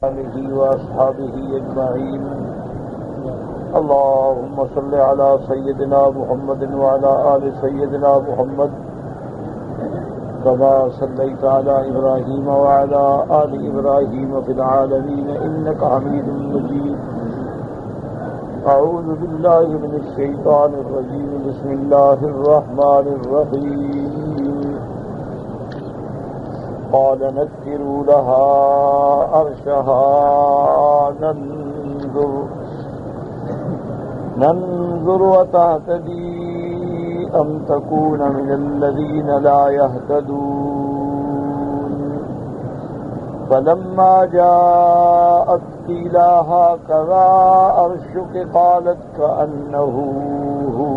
آله وأصحابه أجمعين. اللهم صل على سيدنا محمد وعلى آل سيدنا محمد كما صليت على إبراهيم وعلى آل إبراهيم في العالمين إنك حميد مجيد. أعوذ بالله من الشيطان الرجيم. بسم الله الرحمن الرحيم. قال نكروا لها عرشها ننظر وتهتدي أم تكون من الذين لا يهتدون. فلما جاءت قيل هكذا عرشك قالت كأنه هو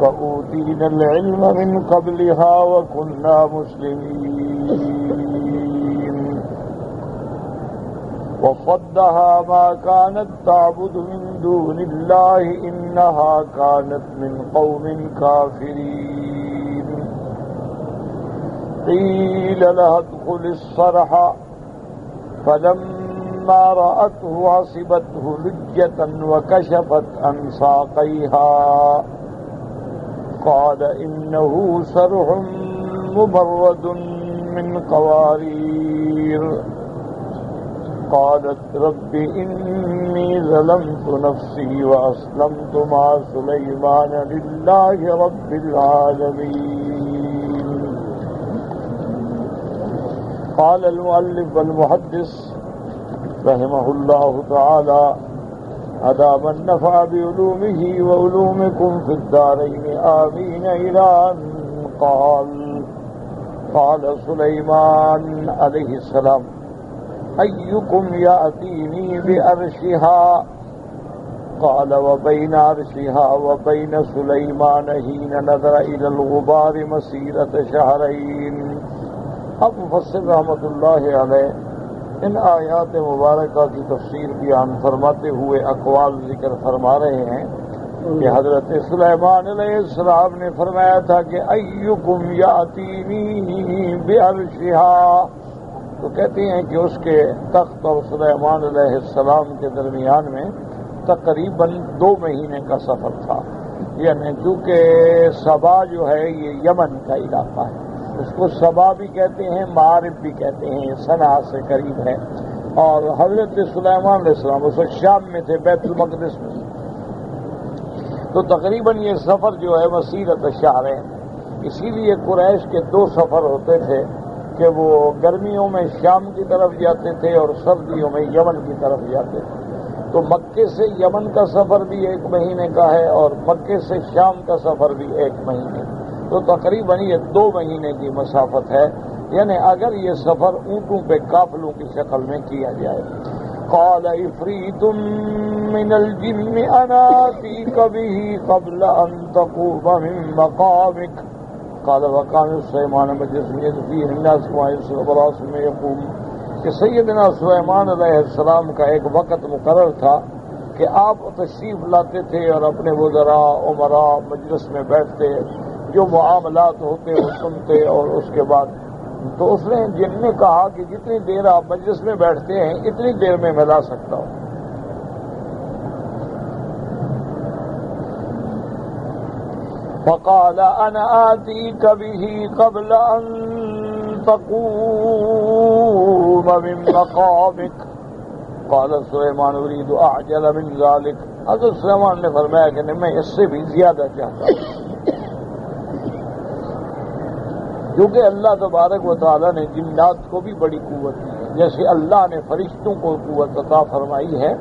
فأوتينا العلم من قبلها وكنا مسلمين. وصدها ما كانت تعبد من دون الله إنها كانت من قوم كافرين. قيل لها ادخل الصرح فلما رأته حسبته لجة وكشفت عن ساقيها قال إنه صرح مبرد من قوارير. قالت رب إني ظلمت نفسي وأسلمت مع سليمان لله رب العالمين. قال المؤلف والمحدث رحمه الله تعالى أدام النفع بعلومه وعلومكم في الدارين آمين. إلى أن قال سليمان عليه السلام أيكم يأتيني بعرشها قال وبين عرشها وبين سليمان حين نظر إلى الغبار مسيرة شهرين. اب مفسر رحمۃ اللہ علیہ ان آیات مبارکہ کی تفسیر بیان فرماتے ہوئے اقوال ذکر فرما رہے ہیں کہ حضرت سلیمان علیہ السلام نے فرمایا تھا کہ ایکم یاتینی بعرشها، تو کہتے ہیں کہ اس کے تخت اور سلیمان علیہ السلام کے درمیان میں تقریباً 2 مہینے کا سفر تھا. یعنی چونکہ سبا جو ہے یہ یمن کا علاقہ ہے، اس کو سبا بھی کہتے ہیں، معارب بھی کہتے ہیں، صنعا سے قریب ہے. اور حضرت سلیمان علیہ السلام اس وقت شام میں تھے، بیت المقدس میں. تو تقریباً یہ سفر جو ہے مسیرت شہرین. اسی لیے قریش کے 2 سفر ہوتے تھے کہ وہ گرمیوں میں شام کی طرف جاتے تھے اور سردیوں میں یمن کی طرف جاتے تھے. تو مکے سے یمن کا سفر بھی 1 مہینے کا ہے اور مکے سے شام کا سفر بھی 1 مہینے. تو تقریباً یہ 2 مہینے کی مسافت ہے. یعنی اگر یہ سفر اونٹوں پہ قافلوں کی شکل میں کیا جائے. قال عفریت من الجن انا آتیک بہ قبل ان تقوم من مقامک قال وكان سليمان مجلسا فيه الناس وبراس میں يقوم. کہ سیدنا سلیمان علیہ السلام کا ایک وقت مقرر تھا کہ آپ تشریف لاتے تھے اور اپنے وزراء امراء مجلس میں بیٹھتے، جو معاملات ہوتے وہ سنتے. اور اس کے بعد تو اس نے جن نے کہا کہ جتنی دیر آپ مجلس میں بیٹھتے ہیں اتنی دیر میں لا سکتا ہوں. فقال انا آتيك به قبل ان تقوم من مقامك قال سليمان اريد اعجل من ذلك. حضرت سلیمان نے فرمایا کہ میں اس سے بھی زیادہ چاہتا ہوں. کیونکہ اللہ تبارک و تعالیٰ نے جنات کو بھی بڑی قوت دی ہے. جیسے اللہ نے فرشتوں کو قوت عطا فرمائی ہے،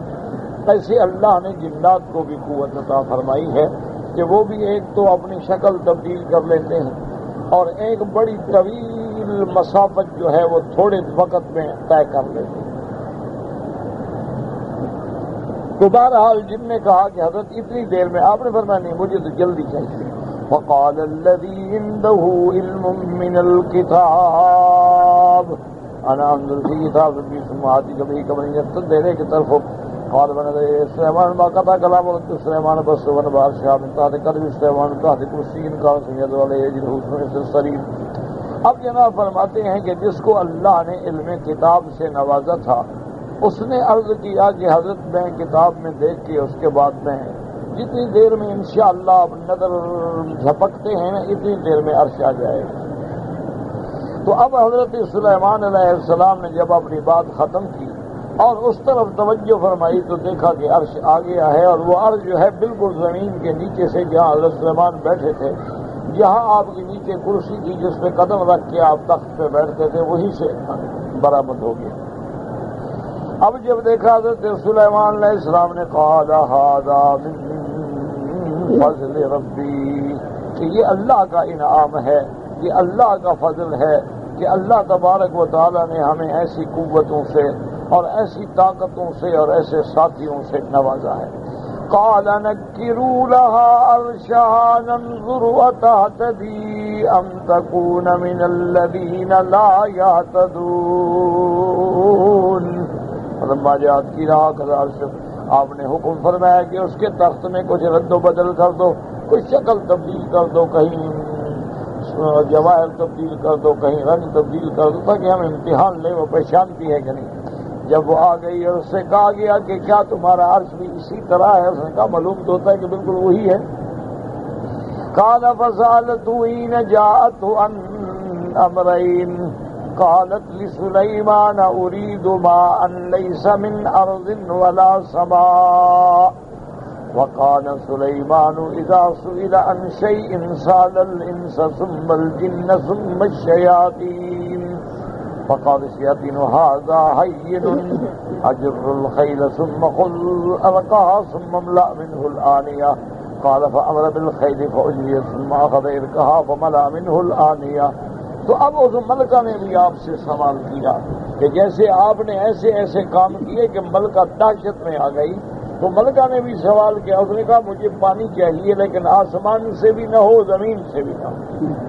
ایسے اللہ نے جنات کو بھی قوت عطا فرمائی ہے کہ وہ بھی ایک تو اپنی شکل تبدیل کر لیتے ہیں اور ایک بڑی طویل مسافت جو ہے وہ تھوڑے وقت میں طے کر لیتے ہیں. تو بہرحال جن نے کہا کہ حضرت اتنی دیر میں، آپ نے فرمایا نہیں مجھے تو جلدی چاہیے. وقال الذي عنده علم من الكتاب انا انظر في كتاب ربي ثم آتيك به قبل ان يرتد کی طرف. قال بن سليمان ما قطع كلام سليمان بس ونبار شاب تحت قدم سليمان تحت كرسي قال سيد عليه يجده من السرير. اب جناب فرماتے ہیں کہ جس کو اللہ نے علم کتاب سے نوازا تھا اس نے عرض کیا کہ حضرت میں کتاب میں دیکھ کے اس کے بعد میں جتنی دیر میں انشاءاللہ اب نظر جھپکتے ہیں اتنی دیر میں عرش آ جائے گا۔ تو اب حضرت سلیمان علیہ السلام نے جب اپنی بات ختم کی اور اس طرف توجہ فرمائی تو دیکھا کہ عرش آ گیا ہے، اور وہ عرش جو ہے بالکل زمین کے نیچے سے جہاں حضرت سلیمان بیٹھے تھے، جہاں آپ کے نیچے کرسی تھی جس پہ قدم رکھ کے آپ تخت پہ بیٹھتے تھے وہیں سے برآمد ہو گیا۔ اب جب دیکھا حضرت سلیمان علیہ السلام نے قال ھذا من فضل ربی، کہ یہ اللہ کا انعام ہے، یہ اللہ کا فضل ہے کہ اللہ تبارک و تعالی نے ہمیں ایسی قوتوں سے اور ایسی طاقتوں سے اور ایسے ساتھیوں سے نوازا ہے۔ قال نكروا لها عرشها ننظر أتهتدي أم تكون من الذين لا يهتدون۔ لما جاءت کی راہ عرش، آپ نے حکم فرمایا کہ اس کے تخت میں کچھ رد و بدل کر دو، کچھ شکل تبدیل کر دو، کہیں جواہر تبدیل کر دو، کہیں رنگ تبدیل کر دو، تاکہ ہم امتحان لیں وہ پہچانتی ہے کہ نہیں۔ جب وہ آ گئی اور اس سے کہا گیا کہ کیا تمہارا عرش بھی اسی طرح ہے؟ اس نے کہا معلوم تو ہوتا ہے کہ بالکل وہی ہے۔ قال فسألته حين جاءته عن أمرين قالت لسليمان أريد ماء ليس من أرض ولا سماء وقال سليمان إذا سئل عن شيء سأل الإنس ثم الجن ثم الشياطين فقال الشياطين هذا هين أجر الخيل ثم قل ألقاها ثم املأ منه الآنية قال فأمر بالخيل فأجريت ثم أخذ إركها فملأ منه الآنية۔ تو اب اس ملکہ نے بھی آپ سے سوال کیا کہ جیسے آپ نے ایسے ایسے کام کیے کہ ملکہ دہشت میں آ گئی، تو ملکہ نے بھی سوال کیا، اس نے کہا مجھے پانی چاہیے لیکن آسمان سے بھی نہ ہو زمین سے بھی نہ ہو۔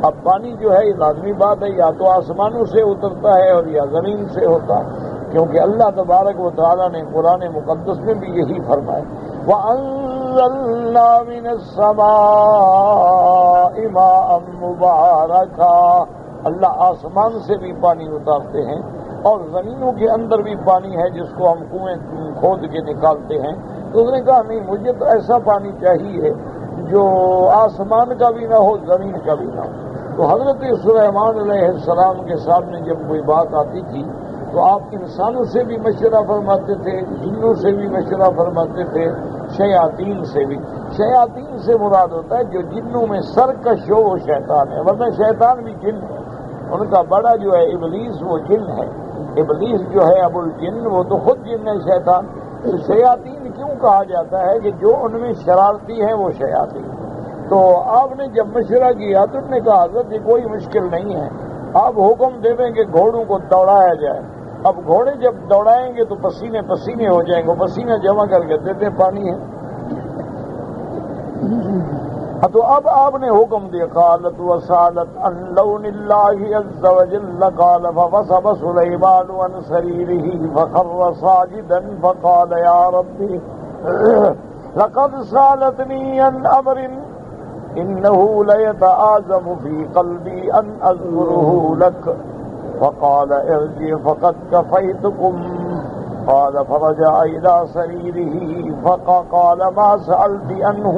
اب پانی جو ہے یہ لازمی بات ہے، یا تو آسمانوں سے اترتا ہے اور یا زمین سے ہوتا ہے، کیونکہ اللہ تبارک و تعالیٰ نے قرآن مقدس میں بھی یہی فرمایا وَأَنزَلْنَا مِنَ السَّمَاءِ مَاءً مُبَارَكًا، اللہ آسمان سے بھی پانی اتارتے ہیں اور زمینوں کے اندر بھی پانی ہے جس کو ہم کنویں کھود کے نکالتے ہیں۔ تو اس نے کہا نہیں، مجھے تو ایسا پانی چاہیے جو آسمان کا بھی نہ ہو زمین کا بھی نہ ہو۔ تو حضرت سلیمان علیہ السلام کے سامنے جب کوئی بات آتی تھی تو آپ انسانوں سے بھی مشورہ فرماتے تھے، جنوں سے بھی مشورہ فرماتے تھے، شیاطین سے بھی۔ شیاطین سے مراد ہوتا ہے جو جنوں میں سرکش ہو وہ شیطان ہے، ورنہ شیطان بھی جن ہے، ان کا بڑا جو ہے ابلیس وہ جن ہے۔ ابلیس جو ہے ابو الجن وہ تو خود جن ہے شیطان۔ تو شیاطین کیوں کہا جاتا ہے کہ جو ان میں شرارتی ہیں وہ شیاطین۔ تو آپ نے جب مشورہ کیا تو انہوں نے کہا حضرت یہ کوئی مشکل نہیں ہے، آپ حکم دے دیں کہ گھوڑوں کو دوڑایا جائے۔ اب گھوڑے جب دوڑائیں گے تو پسینے پسینے ہو جائیں گے، پسینہ جمع کر کے دیتے پانی ہے۔ تو اب آپ نے حکم دیا قالت وسالت عن لون اللہ عز وجل قال فوسب سلیمان عن سریرہ فخر ساجدا فقال یا ربی لقد سالتنی عن امر انه لیتعاظم فی قلبی ان اذکره لک فقال ارجع فقد کفیتکم قال فرجع الى سریرہ فقال ما سألت عنه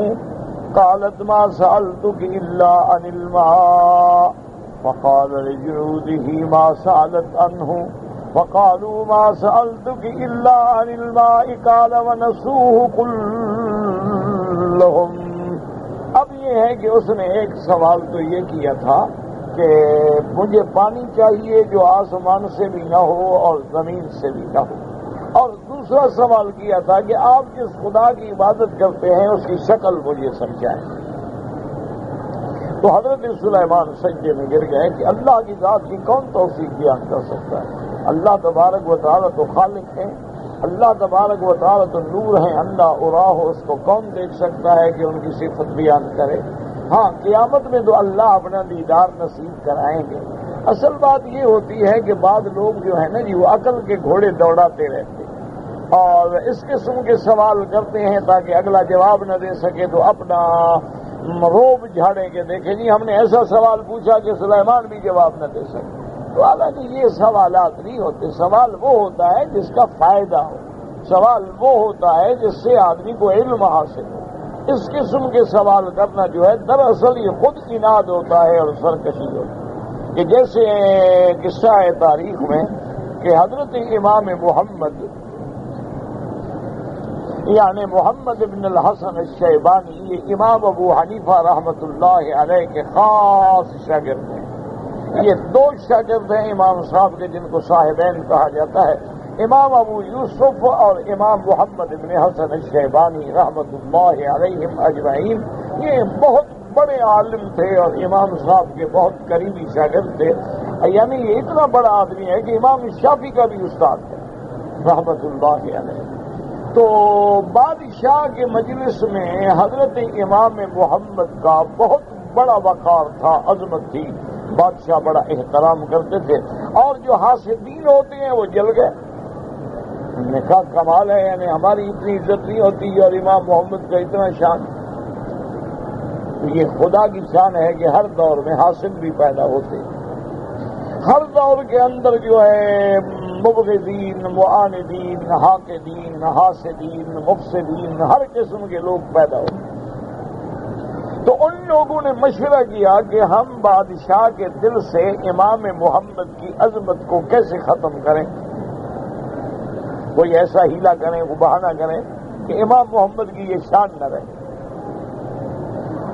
قالت ما سألتك إلا عن الماء فقال لجنوده ما سألت عنه فقالوا ما سألتك إلا عن الماء قال ونسوه كلهم۔ اب یہ ہے کہ اس نے ایک سوال تو یہ کیا تھا کہ مجھے پانی چاہیے جو آسمان سے بھی نہ ہو اور زمین سے بھی نہ ہو، اور دوسرا سوال کیا تھا کہ آپ جس خدا کی عبادت کرتے ہیں اس کی شکل مجھے سمجھائیں۔ تو حضرت سلیمان سجدے میں گر گئے کہ اللہ کی ذات کی کون توصیف بیان کر سکتا ہے؟ اللہ تبارک و تعالیٰ تو خالق ہیں، اللہ تبارک و تعالیٰ تو نور ہیں، اللہ اراہ اس کو کون دیکھ سکتا ہے کہ ان کی صفت بیان کرے؟ ہاں قیامت میں تو اللہ اپنا دیدار نصیب کرائیں گے۔ اصل بات یہ ہوتی ہے کہ بعض لوگ جو ہے نا جی وہ عقل کے گھوڑے دوڑاتے رہتے اور اس قسم کے سوال کرتے ہیں تاکہ اگلا جواب نہ دے سکے تو اپنا روب جھاڑیں گے، دیکھیں جی ہم نے ایسا سوال پوچھا کہ سلیمان بھی جواب نہ دے سکے۔ تو حالانکہ یہ سوالات نہیں ہوتے، سوال وہ ہوتا ہے جس کا فائدہ ہو، سوال وہ ہوتا ہے جس سے آدمی کو علم حاصل ہو۔ اس قسم کے سوال کرنا جو ہے دراصل یہ خود اناد ہوتا ہے اور سرکشی ہوتی ہے، کہ جیسے قصہ ہے تاریخ میں کہ حضرت امام محمد یعنی محمد بن الحسن الشیبانی، یہ امام ابو حنیفہ رحمۃ اللہ علیہ کے خاص شاگرد ہیں۔ یہ دو شاگرد ہیں امام صاحب کے جن کو صاحبین کہا جاتا ہے، امام ابو یوسف اور امام محمد بن حسن الشیبانی رحمۃ اللہ علیہم اجمعین۔ یہ بہت بڑے عالم تھے اور امام صاحب کے بہت قریبی شاگرد تھے، یعنی یہ اتنا بڑا آدمی ہے کہ امام شافعی کا بھی استاد ہے رحمۃ اللہ علیہ۔ تو بادشاہ کے مجلس میں حضرت امام محمد کا بہت بڑا وقار تھا، عظمت تھی، بادشاہ بڑا احترام کرتے تھے، اور جو حاسدین ہوتے ہیں وہ جل گئے۔ انہوں نے کہا کمال ہے، یعنی ہماری اتنی عزت نہیں ہوتی اور امام محمد کا اتنا شان۔ تو یہ خدا کی شان ہے کہ ہر دور میں حاسد بھی پیدا ہوتے ہیں، ہر دور کے اندر جو ہے مبغضین، معاندین، حاقدین، حاسدین، مفسدین، ہر قسم کے لوگ پیدا ہوتے ہیں۔ تو ان لوگوں نے مشورہ کیا کہ ہم بادشاہ کے دل سے امام محمد کی عظمت کو کیسے ختم کریں، کوئی ایسا ہیلا کریں، وہ بہانہ کریں کہ امام محمد کی یہ شان نہ رہے۔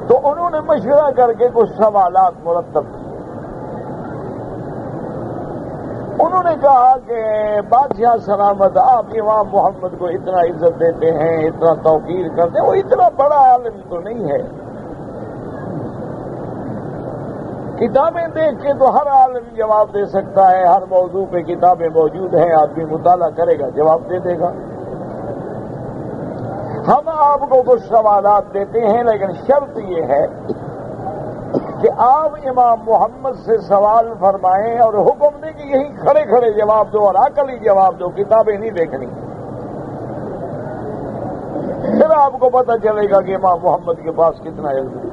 تو انہوں نے مشورہ کر کے کچھ سوالات مرتب کیے۔ انہوں نے کہا کہ بادشاہ سلامت، آپ امام محمد کو اتنا عزت دیتے ہیں، اتنا توقیر کرتے ہیں، وہ اتنا بڑا عالم تو نہیں ہے۔ کتابیں دیکھ کے تو ہر عالم جواب دے سکتا ہے، ہر موضوع پہ کتابیں موجود ہیں، آدمی مطالعہ کرے گا جواب دے دے گا۔ ہم آپ کو کچھ سوالات دیتے ہیں، لیکن شرط یہ ہے کہ آپ امام محمد سے سوال فرمائیں اور حکم دیں کہ یہی کھڑے کھڑے جواب دو اور عقلی جواب دو، کتابیں نہیں دیکھنی۔ پھر آپ کو پتہ چلے گا کہ امام محمد کے پاس کتنا علم ہے۔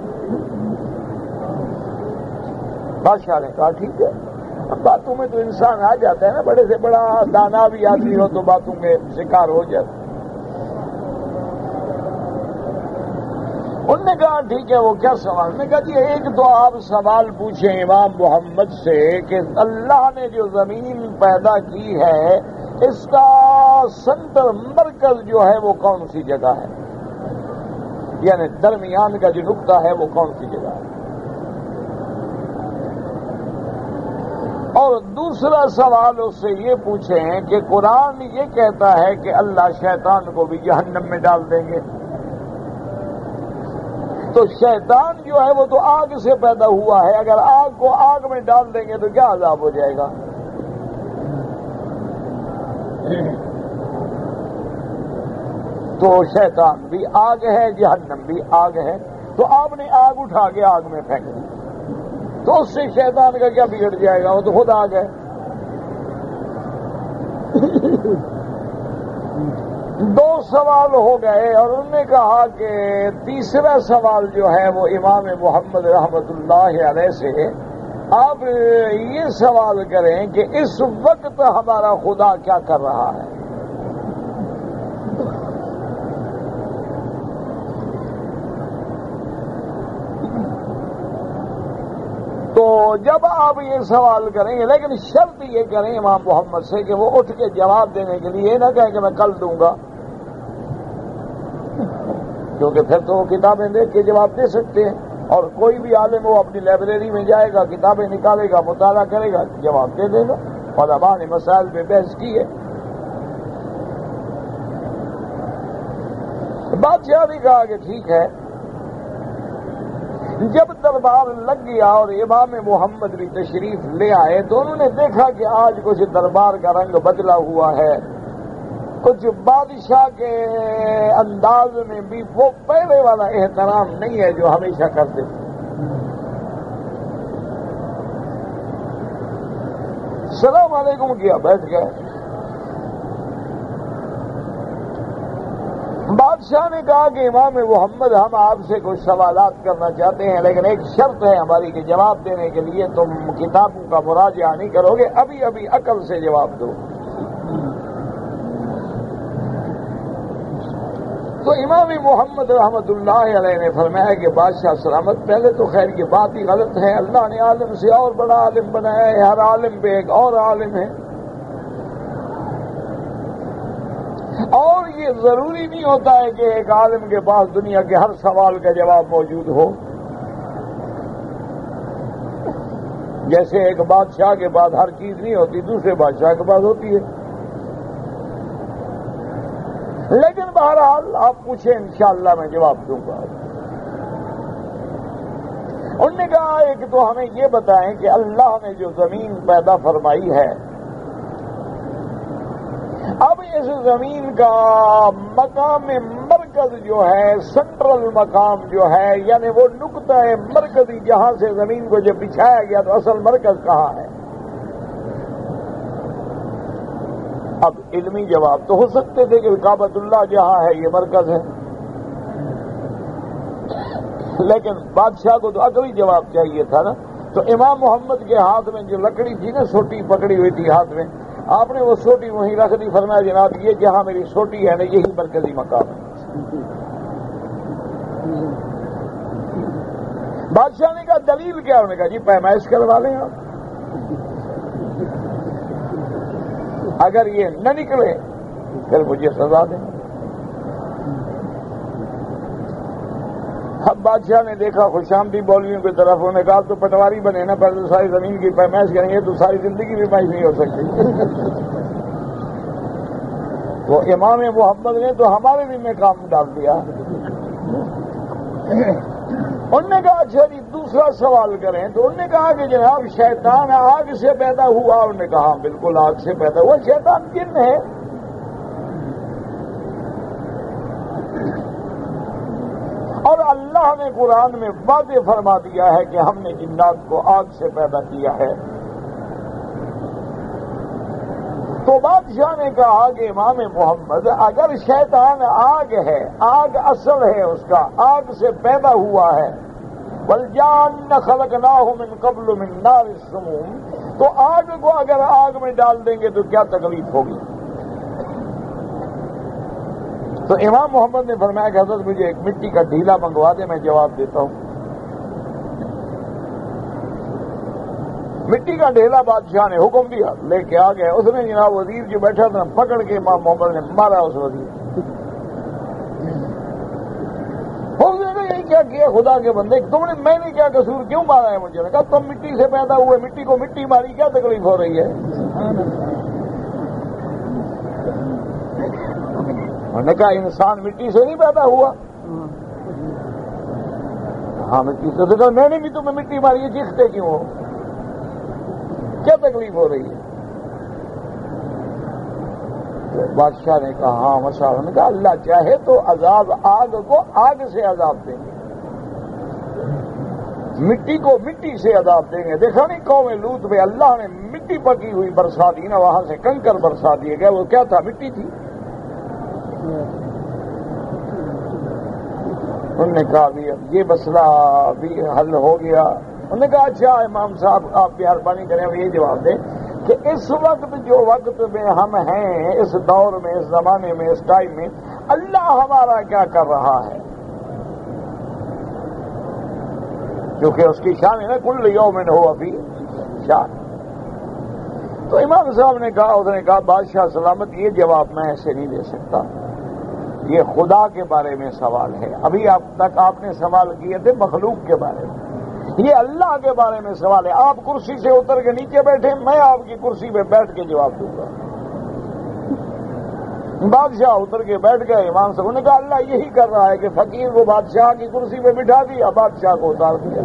بادشاہ نے کہا ٹھیک ہے، باتوں میں تو انسان آ جاتا ہے نا، بڑے سے بڑا دانا بھی آدمی ہو تو باتوں میں شکار ہو جاتا۔ انہوں نے کہا ٹھیک ہے، وہ کیا سوال؟ میں کہا جی ایک تو آپ سوال پوچھیں امام محمد سے کہ اللہ نے جو زمین پیدا کی ہے اس کا سنٹر مرکز جو ہے وہ کون سی جگہ ہے، یعنی درمیان کا جو نقطہ ہے وہ کون سی جگہ ہے۔ اور دوسرا سوال اس سے یہ پوچھیں کہ قرآن یہ کہتا ہے کہ اللہ شیطان کو بھی جہنم میں ڈال دیں گے، تو شیطان جو ہے وہ تو آگ سے پیدا ہوا ہے، اگر آگ کو آگ میں ڈال دیں گے تو کیا عذاب ہو جائے گا؟ تو شیطان بھی آگ ہے، جہنم بھی آگ ہے، تو آپ نے آگ اٹھا کے آگ میں پھینک دی تو اس سے شیطان کا کیا بگڑ جائے گا، وہ تو خود آگ ہے۔ دو سوال ہو گئے، اور انہوں نے کہا کہ تیسرا سوال جو ہے وہ امام محمد رحمت اللہ علیہ سے آپ یہ سوال کریں کہ اس وقت ہمارا خدا کیا کر رہا ہے۔ تو جب آپ یہ سوال کریں گے، لیکن شرط یہ کریں امام محمد سے کہ وہ اٹھ کے جواب دینے کے لیے نہ کہیں کہ میں کل دوں گا، کیونکہ پھر تو وہ کتابیں دیکھ کے جواب دے سکتے ہیں، اور کوئی بھی عالم وہ اپنی لائبریری میں جائے گا، کتابیں نکالے گا، مطالعہ کرے گا، جواب دے دے گا۔ علماء نے مسائل پہ بحث کی ہے۔ بادشاہ نے کہا کہ ٹھیک ہے۔ جب دربار لگ گیا اور امام محمد بھی تشریف لے آئے تو انہوں نے دیکھا کہ آج کچھ دربار کا رنگ بدلا ہوا ہے، کچھ بادشاہ کے انداز میں بھی وہ پہلے والا احترام نہیں ہے جو ہمیشہ کرتے تھے۔ السلام علیکم کیا، بیٹھ گئے۔ بادشاہ نے کہا کہ امام محمد ہم آپ سے کچھ سوالات کرنا چاہتے ہیں، لیکن ایک شرط ہے ہماری کہ جواب دینے کے لیے تم کتابوں کا مراجعہ نہیں کرو گے، ابھی ابھی عقل سے جواب دو۔ تو امام محمد رحمت اللہ علیہ نے فرمایا کہ بادشاہ سلامت، پہلے تو خیر یہ بات ہی غلط ہے، اللہ نے عالم سے اور بڑا عالم بنایا ہے، ہر عالم پہ ایک اور عالم ہے، اور یہ ضروری نہیں ہوتا ہے کہ ایک عالم کے پاس دنیا کے ہر سوال کا جواب موجود ہو۔ جیسے ایک بادشاہ کے پاس ہر چیز نہیں ہوتی، دوسرے بادشاہ کے پاس ہوتی ہے، لیکن بہرحال آپ پوچھیں انشاءاللہ میں جواب دوں گا۔ انہوں نے کہا ایک تو ہمیں یہ بتائیں کہ اللہ نے جو زمین پیدا فرمائی ہے، اب اس زمین کا مقام مرکز جو ہے، سینٹرل مقام جو ہے، یعنی وہ نقطہ مرکزی جہاں سے زمین کو جب بچھایا گیا تو اصل مرکز کہاں ہے؟ اب علمی جواب تو ہو سکتے تھے کہ کعبۃ اللہ جہاں ہے یہ مرکز ہے، لیکن بادشاہ کو تو عقلی جواب چاہیے تھا نا۔ تو امام محمد کے ہاتھ میں جو لکڑی تھی نا، سوٹی پکڑی ہوئی تھی ہاتھ میں، آپ نے وہ سوٹی وہیں رکھ دی، فرمایا جناب یہ جہاں میری سوٹی ہے نا یہی مرکزی مقام ہے۔ بادشاہ نے کہا دلیل کیا؟ انہوں نے کہا جی پیمائش کروا لیں آپ، اگر یہ نہ نکلے پھر مجھے سزا دیں۔ اب بادشاہ نے دیکھا خوشامدی مولویوں کی طرف، انہوں نے کہا تو پٹواری بنے نا، پہلے ساری زمین کی پیمائش کریں گے تو ساری زندگی پیمائش نہیں ہو سکتی۔ تو امام محمد نے تو ہمارے بھی میں کام ڈال دیا۔ انہوں نے کہا اچھا جی دوسرا سوال کریں، تو انہوں نے کہا کہ جناب شیطان آگ سے پیدا ہوا؟ انہوں نے کہا بالکل آگ سے پیدا ہوا، شیطان جن ہے۔ اور اللہ نے قرآن میں واضح فرما دیا ہے کہ ہم نے جنات کو آگ سے پیدا کیا ہے۔ تو بادشاہ نے کہا کہ امام محمد اگر شیطان آگ ہے، آگ اصل ہے اس کا، آگ سے پیدا ہوا ہے، وَالْجَانَّ خَلَقْنَاهُ مِن قَبْلُ مِن نَارِ السُّمُومِ، تو آگ کو اگر آگ میں ڈال دیں گے تو کیا تکلیف ہوگی؟ تو امام محمد نے فرمایا کہ حضرت مجھے ایک مٹی کا ڈھیلا منگوا دے، میں جواب دیتا ہوں۔ مٹی کا ڈھیلا بادشاہ نے حکم دیا، لے کے آ گئے۔ اس نے جناب وزیر جو بیٹھا تھا پکڑ کے امام محمد نے مارا اس وزیر۔ یہ کیا کیا خدا کے بندے، تم نے میں نے کیا قصور، کیوں مارا ہے مجھے؟ نے کہا تم مٹی سے پیدا ہوئے، مٹی کو مٹی ماری، کیا تکلیف ہو رہی ہے؟ انہوں نے کہا انسان مٹی سے نہیں پیدا ہوا؟ ہاں مٹی سے۔ تو کہا میں نے بھی تمہیں مٹی ماری ہے، چیختے کیوں ہو؟ کیا تکلیف ہو رہی ہے؟ بادشاہ نے کہا ہاں مسا، نے کہا اللہ چاہے تو عذاب آگ کو آگ سے عذاب دیں گے، مٹی کو مٹی سے عذاب دیں گے۔ دیکھا نہیں قوم لوط میں اللہ نے مٹی پکی ہوئی برسا دی نا، وہاں سے کنکر برسا دیے گئے، وہ کیا تھا؟ مٹی تھی۔ انہوں نے کہا بھی اب یہ مسئلہ بھی حل ہو گیا۔ انہوں نے کہا اچھا امام صاحب آپ مہربانی کریں اب یہ جواب دیں کہ اس وقت جو وقت میں ہم ہیں، اس دور میں، اس زمانے میں، اس ٹائم میں اللہ ہمارا کیا کر رہا ہے؟ کیونکہ اس کی شان ہے نا، کل یوم ہو ابھی شان۔ تو امام صاحب نے کہا، اس نے کہا بادشاہ سلامت یہ جواب میں ایسے نہیں دے سکتا، یہ خدا کے بارے میں سوال ہے۔ ابھی اب تک آپ نے سوال کیے تھے مخلوق کے بارے میں، یہ اللہ کے بارے میں سوال ہے۔ آپ کرسی سے اتر کے نیچے بیٹھے، میں آپ کی کرسی پہ بیٹھ کے جواب دوں گا۔ بادشاہ اتر کے بیٹھ گئے، امام صاحب نے کہا اللہ یہی کر رہا ہے کہ فقیر کو بادشاہ کی کرسی پہ بٹھا دیا، بادشاہ کو اتار دیا۔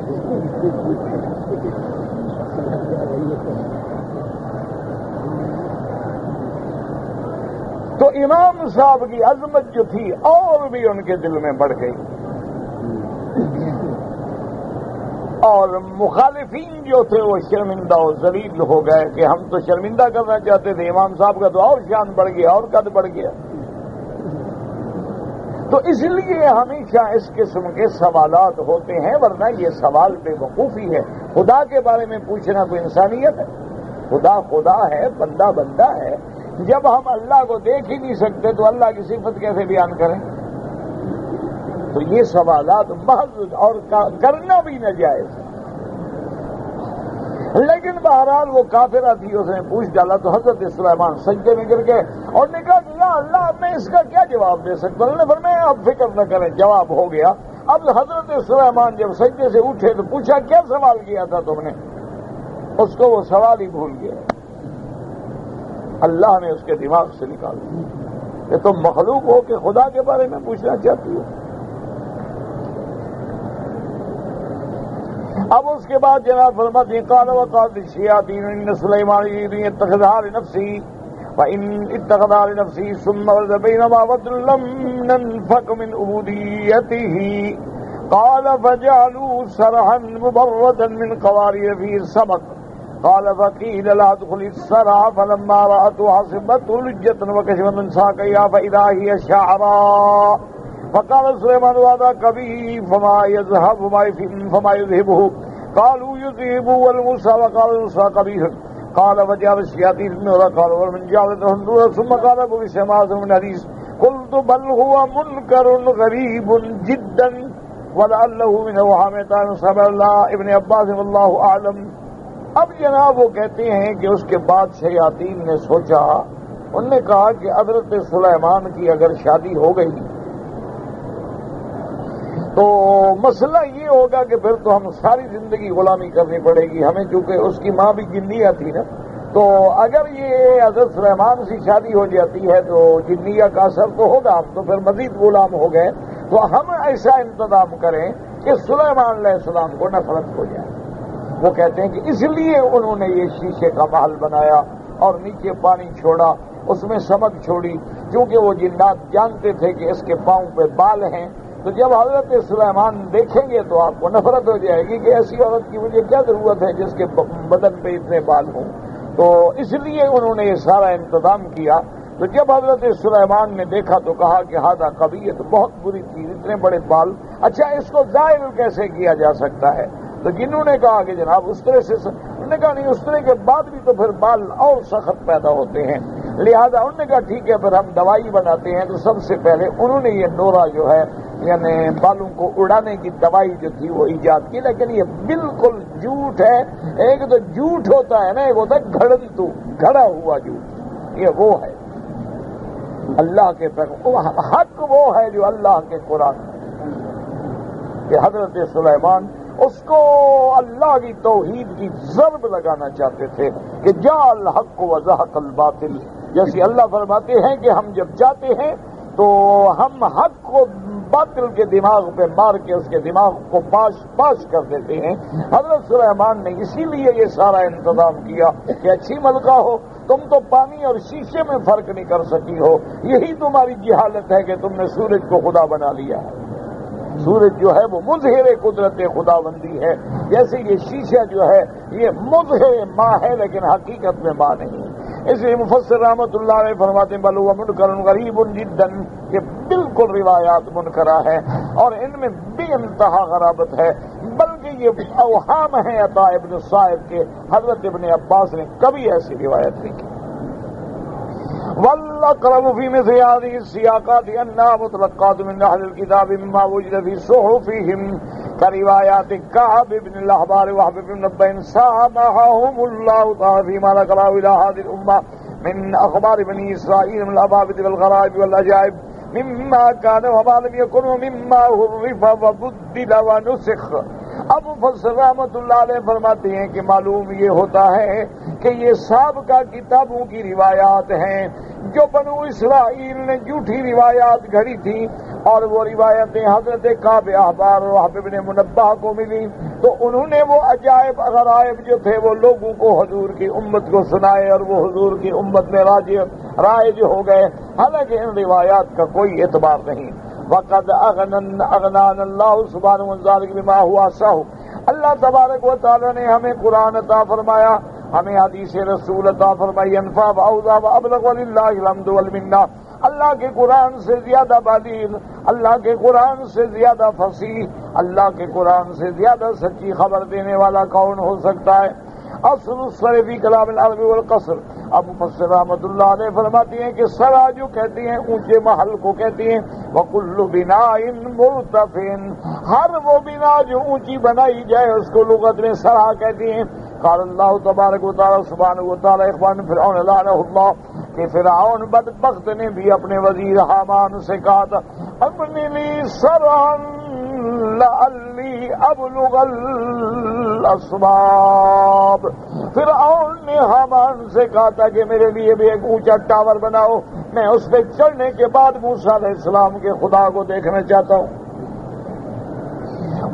تو امام صاحب کی عظمت جو تھی اور بھی ان کے دل میں بڑھ گئی، اور مخالفین جو تھے وہ شرمندہ و ذلیل ہو گئے کہ ہم تو شرمندہ کرنا چاہتے تھے، امام صاحب کا تو اور شان بڑھ گیا اور قد بڑھ گیا۔ تو اس لیے ہمیشہ اس قسم کے سوالات ہوتے ہیں، ورنہ یہ سوال بے وقوفی ہے۔ خدا کے بارے میں پوچھنا کوئی انسانیت ہے؟ خدا خدا ہے، بندہ بندہ ہے۔ جب ہم اللہ کو دیکھ ہی نہیں سکتے تو اللہ کی صفت کیسے بیان کریں؟ تو یہ سوالات محض اور کرنا بھی ناجائز ہے۔ لیکن بہرحال وہ کافرہ تھی، اس نے پوچھ ڈالا تو حضرت سلیمان سجدے میں گر گئے اور نے کہا کہ یا اللہ اب میں اس کا کیا جواب دے سکتا ہوں؟ انہوں نے فرمایا اب فکر نہ کریں، جواب ہو گیا۔ اب حضرت سلیمان جب سجدے سے اٹھے تو پوچھا کیا سوال کیا تھا تم نے؟ اس کو وہ سوال ہی بھول گیا، اللہ نے اس کے دماغ سے نکال دیا کہ تم مخلوق ہو کہ خدا کے بارے میں پوچھنا چاہتی ہو۔ اب اس کے بعد جناب فرماتے ہیں قال وقالت الشیاطین ان سلیمان یرید اتخذها لنفسه فان اتخذها لنفسه ثم ولد بينما وبد لم ننفق من عبوديته قال فجعلوا سرحا مبردا من قوارير فيه السمك قال فقيل لا ادخل السرح فلما رأته حسبته لجة وكشفت من ساقيها فإذا هي شعراء فقال سليمان هذا كبير فما يذهبه قالوا يذهبه والموسى وقال موسى كبير قال وجعل الشياطين نورا قال ومن جعلته نورا ثم قال بسماء من حديث قلت بل هو منكر غريب جدا ولعله من وهامتان صبر الله ابن عباس والله اعلم۔ اب جناب وہ کہتے ہیں کہ اس کے بعد شیاطین نے سوچا، انہوں نے کہا کہ حضرت سلیمان کی اگر شادی ہو گئی تو مسئلہ یہ ہوگا کہ پھر تو ہم ساری زندگی غلامی کرنی پڑے گی ہمیں، چونکہ اس کی ماں بھی جنیہ تھی نا۔ تو اگر یہ حضرت سلیمان سے شادی ہو جاتی ہے تو جنیہ کا اثر تو ہوگا، ہم تو پھر مزید غلام ہو گئے۔ تو ہم ایسا انتظام کریں کہ سلیمان علیہ السلام کو نفرت ہو جائے۔ وہ کہتے ہیں کہ اس لیے انہوں نے یہ شیشے کا محل بنایا اور نیچے پانی چھوڑا، اس میں سمک چھوڑی، کیونکہ وہ جنات جانتے تھے کہ اس کے پاؤں پہ بال ہیں، تو جب حضرت سلیمان دیکھیں گے تو آپ کو نفرت ہو جائے گی کہ ایسی عورت کی مجھے کیا ضرورت ہے جس کے بدن پہ اتنے بال ہوں۔ تو اس لیے انہوں نے یہ سارا انتظام کیا۔ تو جب حضرت سلیمان نے دیکھا تو کہا کہ ہادہ کبھی، یہ تو بہت بری چیز، اتنے بڑے بال، اچھا اس کو ظاہر کیسے کیا جا سکتا ہے؟ تو جنہوں نے کہا کہ جناب اس طرح سے، انہوں نے کہا نہیں اس طرح کے بعد بھی تو پھر بال اور سخت پیدا ہوتے ہیں، لہذا انہوں نے کہا ٹھیک ہے پھر ہم دوائی بناتے ہیں۔ تو سب سے پہلے انہوں نے یہ نورا جو ہے یعنی بالوں کو اڑانے کی دوائی جو تھی وہ ایجاد کی، لیکن یہ بالکل جھوٹ ہے۔ ایک تو جھوٹ ہوتا ہے نا، ایک ہوتا ہے گھڑنتو، گھڑا ہوا جھوٹ، یہ وہ ہے اللہ کے پیغام، حق وہ ہے جو اللہ کے قرآن ہے کہ حضرت سلیمان اس کو اللہ کی توحید کی ضرب لگانا چاہتے تھے کہ جا الحق و زہق الباطل، جیسے اللہ فرماتے ہیں کہ ہم جب چاہتے ہیں تو ہم حق کو باطل کے دماغ پہ مار کے اس کے دماغ کو پاش کر دیتے ہیں۔ حضرت سلیمان نے اسی لیے یہ سارا انتظام کیا کہ اچھی ملکہ ہو، تم تو پانی اور شیشے میں فرق نہیں کر سکی ہو، یہی تمہاری جہالت ہے کہ تم نے سورج کو خدا بنا لیا ہے۔ سورج جو ہے وہ مظہر قدرت خدا بندی ہے، جیسے یہ شیشہ جو ہے یہ مظہر ماں ہے لیکن حقیقت میں ماں نہیں۔ اس لیے مفسر رحمۃ اللہ علیہ فرماتے ہیں بل هو منکر غریب جدا، یہ بالکل روایات منکرہ ہے اور ان میں بے انتہا غرابت ہے، بلکہ یہ اوہام ہیں عطا ابن صائب کے، حضرت ابن عباس نے کبھی ایسی روایت نہیں کی۔ والأقرب في مثل هذه السياقات أنها متلقات من أهل الكتاب مما وجد في صحفهم كروايات كعب بن الأحبار ووهب بن منبه سامحهم الله تعالى فيما نقله إلى هذه الأمة من أخبار بني إسرائيل من الأبابد والغرائب والعجائب مما كان وما لم يكن ومما حرف وبدل ونسخ۔ اب مفسر رحمۃ اللہ علیہ فرماتے ہیں کہ معلوم یہ ہوتا ہے کہ یہ سابقہ کتابوں کی روایات ہیں جو بنو اسرائیل نے جھوٹی روایات گھڑی تھی، اور وہ روایتیں حضرت کعب احبار اور وہب بن منبہ کو ملی، تو انہوں نے وہ عجائب غرائب جو تھے وہ لوگوں کو حضور کی امت کو سنائے اور وہ حضور کی امت میں رائج ہو گئے، حالانکہ ان روایات کا کوئی اعتبار نہیں۔ وقد اغنان اللہ سبحانہ وتعالی بما ہوا سہ، اللہ تبارک و تعالی نے ہمیں قرآن عطا فرمایا، ہمیں حدیث رسول عطا فرمائی، انفع واوضح وابلغ وللہ الحمد والمنہ۔ اللہ کے قرآن سے زیادہ بالغ، اللہ کے قرآن سے زیادہ فصیح، اللہ کے قرآن سے زیادہ سچی خبر دینے والا کون ہو سکتا ہے؟ اصل السر فی کلام العرب والقصر، اب مفسر رحمۃ اللہ علیہ فرماتی ہیں کہ سرا جو کہتی ہیں اونچے محل کو کہتی ہیں، وَكُلُّ بِنَاءٍ مُرْتَفٍ، ہر وہ بنا جو اونچی بنائی جائے اس کو لغت میں سرا کہتی ہیں۔ قال اللہ تبارک و تعالی سبحانہ و تعالی اخوان فرعون لعنہ اللہ، کہ فرعون بدبخت نے بھی اپنے وزیر حامان سے کہا تھا ابنِ لی سرعا لعلی ابلغ الاسباب، فرعون نے حامان سے کہا تھا کہ میرے لیے بھی ایک اونچا ٹاور بناؤ، میں اس پہ چڑھنے کے بعد موسیٰ علیہ السلام کے خدا کو دیکھنا چاہتا ہوں۔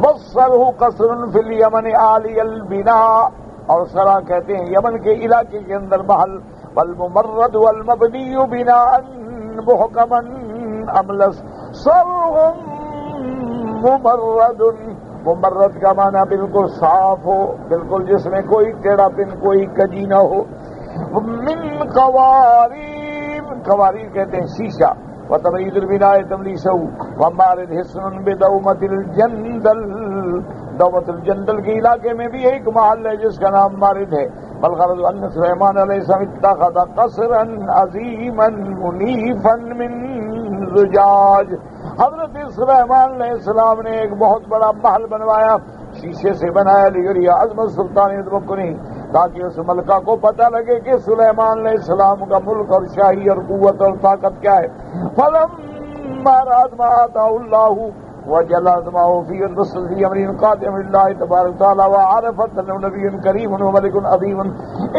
وَصَّرْهُ قَصْرٌ فِي الْيَمَنِ عَالِيَ الْبِنَاءِ، اور سرا کہتے ہیں یمن کے علاقے کے اندر محل، والممرد والمبنی بناء محکما املس، سرهم ممرد، ممرد کا معنی بالکل صاف ہو، بالکل جس میں کوئی ٹیڑھا پن کوئی کجی نہ ہو، من قواریر، قواریر کہتے ہیں شیشہ، وتبعید البناء تملیسہ، ومارد حسن بدومت الجندل، دومت الجندل کے علاقے میں بھی ایک محل ہے جس کا نام مارد ہے۔ بلغرض ان سلیمان علیہ السلام اتخذ قصرا عظیما منیفا من زجاج، حضرت سلیمان علیہ السلام نے ایک بہت بڑا محل بنوایا، شیشے سے بنایا، لیریا عظمت سلطانیت مکنی، تاکہ اس ملکہ کو پتہ لگے کہ سلیمان علیہ السلام کا ملک اور شاہی اور قوت اور طاقت کیا ہے۔ فلما رأت ما آتاه اللہ وجلت معه في الرسل في امر قادم لله تبارک تعالی وعرفت انه نبی کریم وملک عظیم،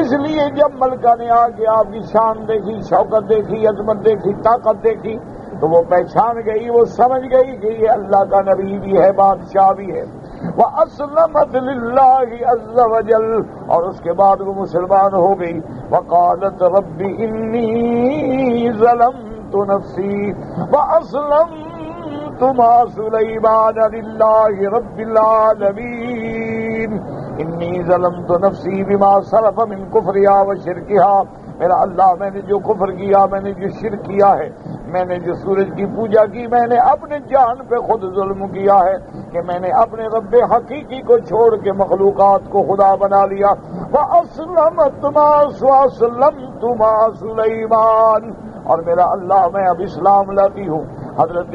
اس لیے جب ملکہ نے آ کے آپ کی شان دیکھی، شوکت دیکھی، عظمت دیکھی، طاقت دیکھی، تو وہ پہچان گئی، وہ سمجھ گئی کہ یہ اللہ کا نبی بھی ہے، بادشاہ بھی ہے۔ وَأَسْلَمَتْ لِلَّهِ عَزَّ وَجَلَّ، اور اس کے بعد وہ مسلمان ہو گئی۔ وَقَالَتْ رَبِّ إِنِّي ظَلَمْتُ نَفْسِي وَأَسْلَمْتُ مَعَ سُلَيْمَانَ لِلَّهِ رَبِّ الْعَالَمِينَ إِنِّي ظَلَمْتُ نَفْسِي بِمَا صَرَفَ مِنْ كُفْرِهَا وَشِرْكِهَا، میرا اللہ میں نے جو کفر کیا، میں نے جو شرک کیا ہے، میں نے جو سورج کی پوجا کی، میں نے اپنے جان پہ خود ظلم کیا ہے کہ میں نے اپنے رب حقیقی کو چھوڑ کے مخلوقات کو خدا بنا لیا۔ وَأَسْلَمْتُ مَعَ سُلَيْمَانَ، اور میرا اللہ میں اب اسلام لاتی ہوں، حضرت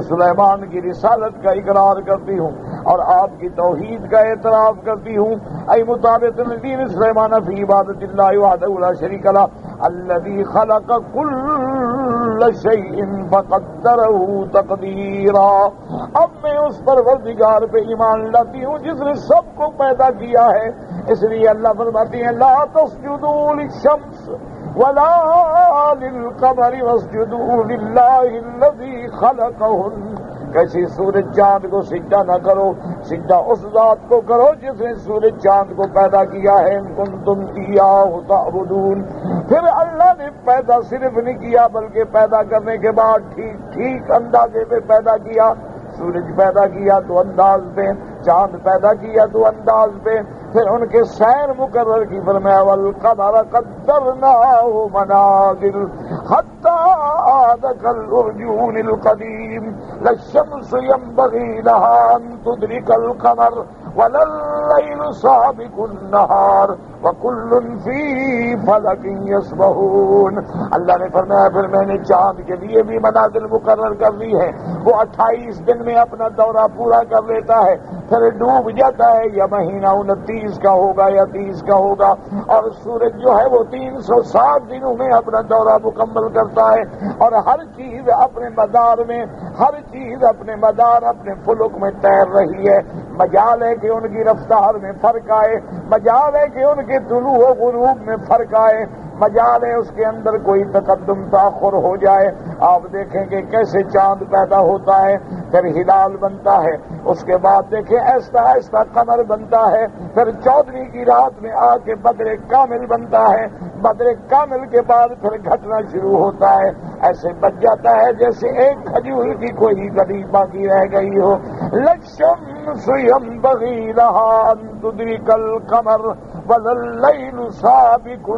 سلیمان کی رسالت کا اقرار کرتی ہوں اور آپ کی توحید کا اعتراف کرتی ہوں۔ ای مطابق دین سلیمان فی عبادت اللہ وحدہ لا شریک لہ الذی خلق کل شیء فقدرہ تقدیرا، اب میں اس پروردگار پہ ایمان لاتی ہوں جس نے سب کو پیدا کیا ہے۔ اس لیے اللہ فرماتی ہیں لا تسجدوا للشمس ولا للقمر واسجدوا للہ الذی خلقہن، کیسی سورج چاند کو سجدہ نہ کرو، سجدہ اس ذات کو کرو جس نے سورج چاند کو پیدا کیا ہے۔ ان کنتم ایاہ تعبدون، پھر اللہ نے پیدا صرف نہیں کیا بلکہ پیدا کرنے کے بعد ٹھیک اندازے پہ پیدا کیا، سورج پیدا کیا تو انداز پہ، چاند پیدا کیا تو انداز پہ، پھر ان کے سیر مقرر کی، فرمایا والقمر قدرناہ منازل حتی عاد کالعرجون القدیم للشمس ينبغي لها ان تدرك القمر ولا الليل سابق النهار وكل في فلك يسبحون۔ اللہ نے فرمایا پھر میں نے چاند کے لیے بھی منازل مقرر کر دی ہے، وہ 28 دن میں اپنا دورہ پورا کر لیتا ہے، پھر ڈوب جاتا ہے، یا مہینہ 29 کا ہوگا یا 30 کا ہوگا، اور سورج جو ہے وہ 360 دنوں میں اپنا دورہ مکمل کرتا ہے، اور ہر چیز اپنے مدار میں، ہر چیز اپنے مدار اپنے فلک میں تیر رہی ہے۔ مجال ہے کہ ان کی رفتار میں فرق آئے، مجال ہے کہ ان کے طلوع و غروب میں فرق آئے، مجال ہے اس کے اندر کوئی تقدم تاخر ہو جائے۔ آپ دیکھیں کہ کیسے چاند پیدا ہوتا ہے، پھر ہلال بنتا ہے، اس کے بعد دیکھیں ایسا ایسا قمر بنتا ہے، پھر 14ویں کی رات میں آ کے بدر کامل بنتا ہے، بدر کامل کے بعد پھر گھٹنا شروع ہوتا ہے، ایسے بچ جاتا ہے جیسے ایک کھجور کی کوئی گڑی باقی رہ گئی ہو۔ للشمس ينبغي لها ان تدرك القمر ولا الليل سابق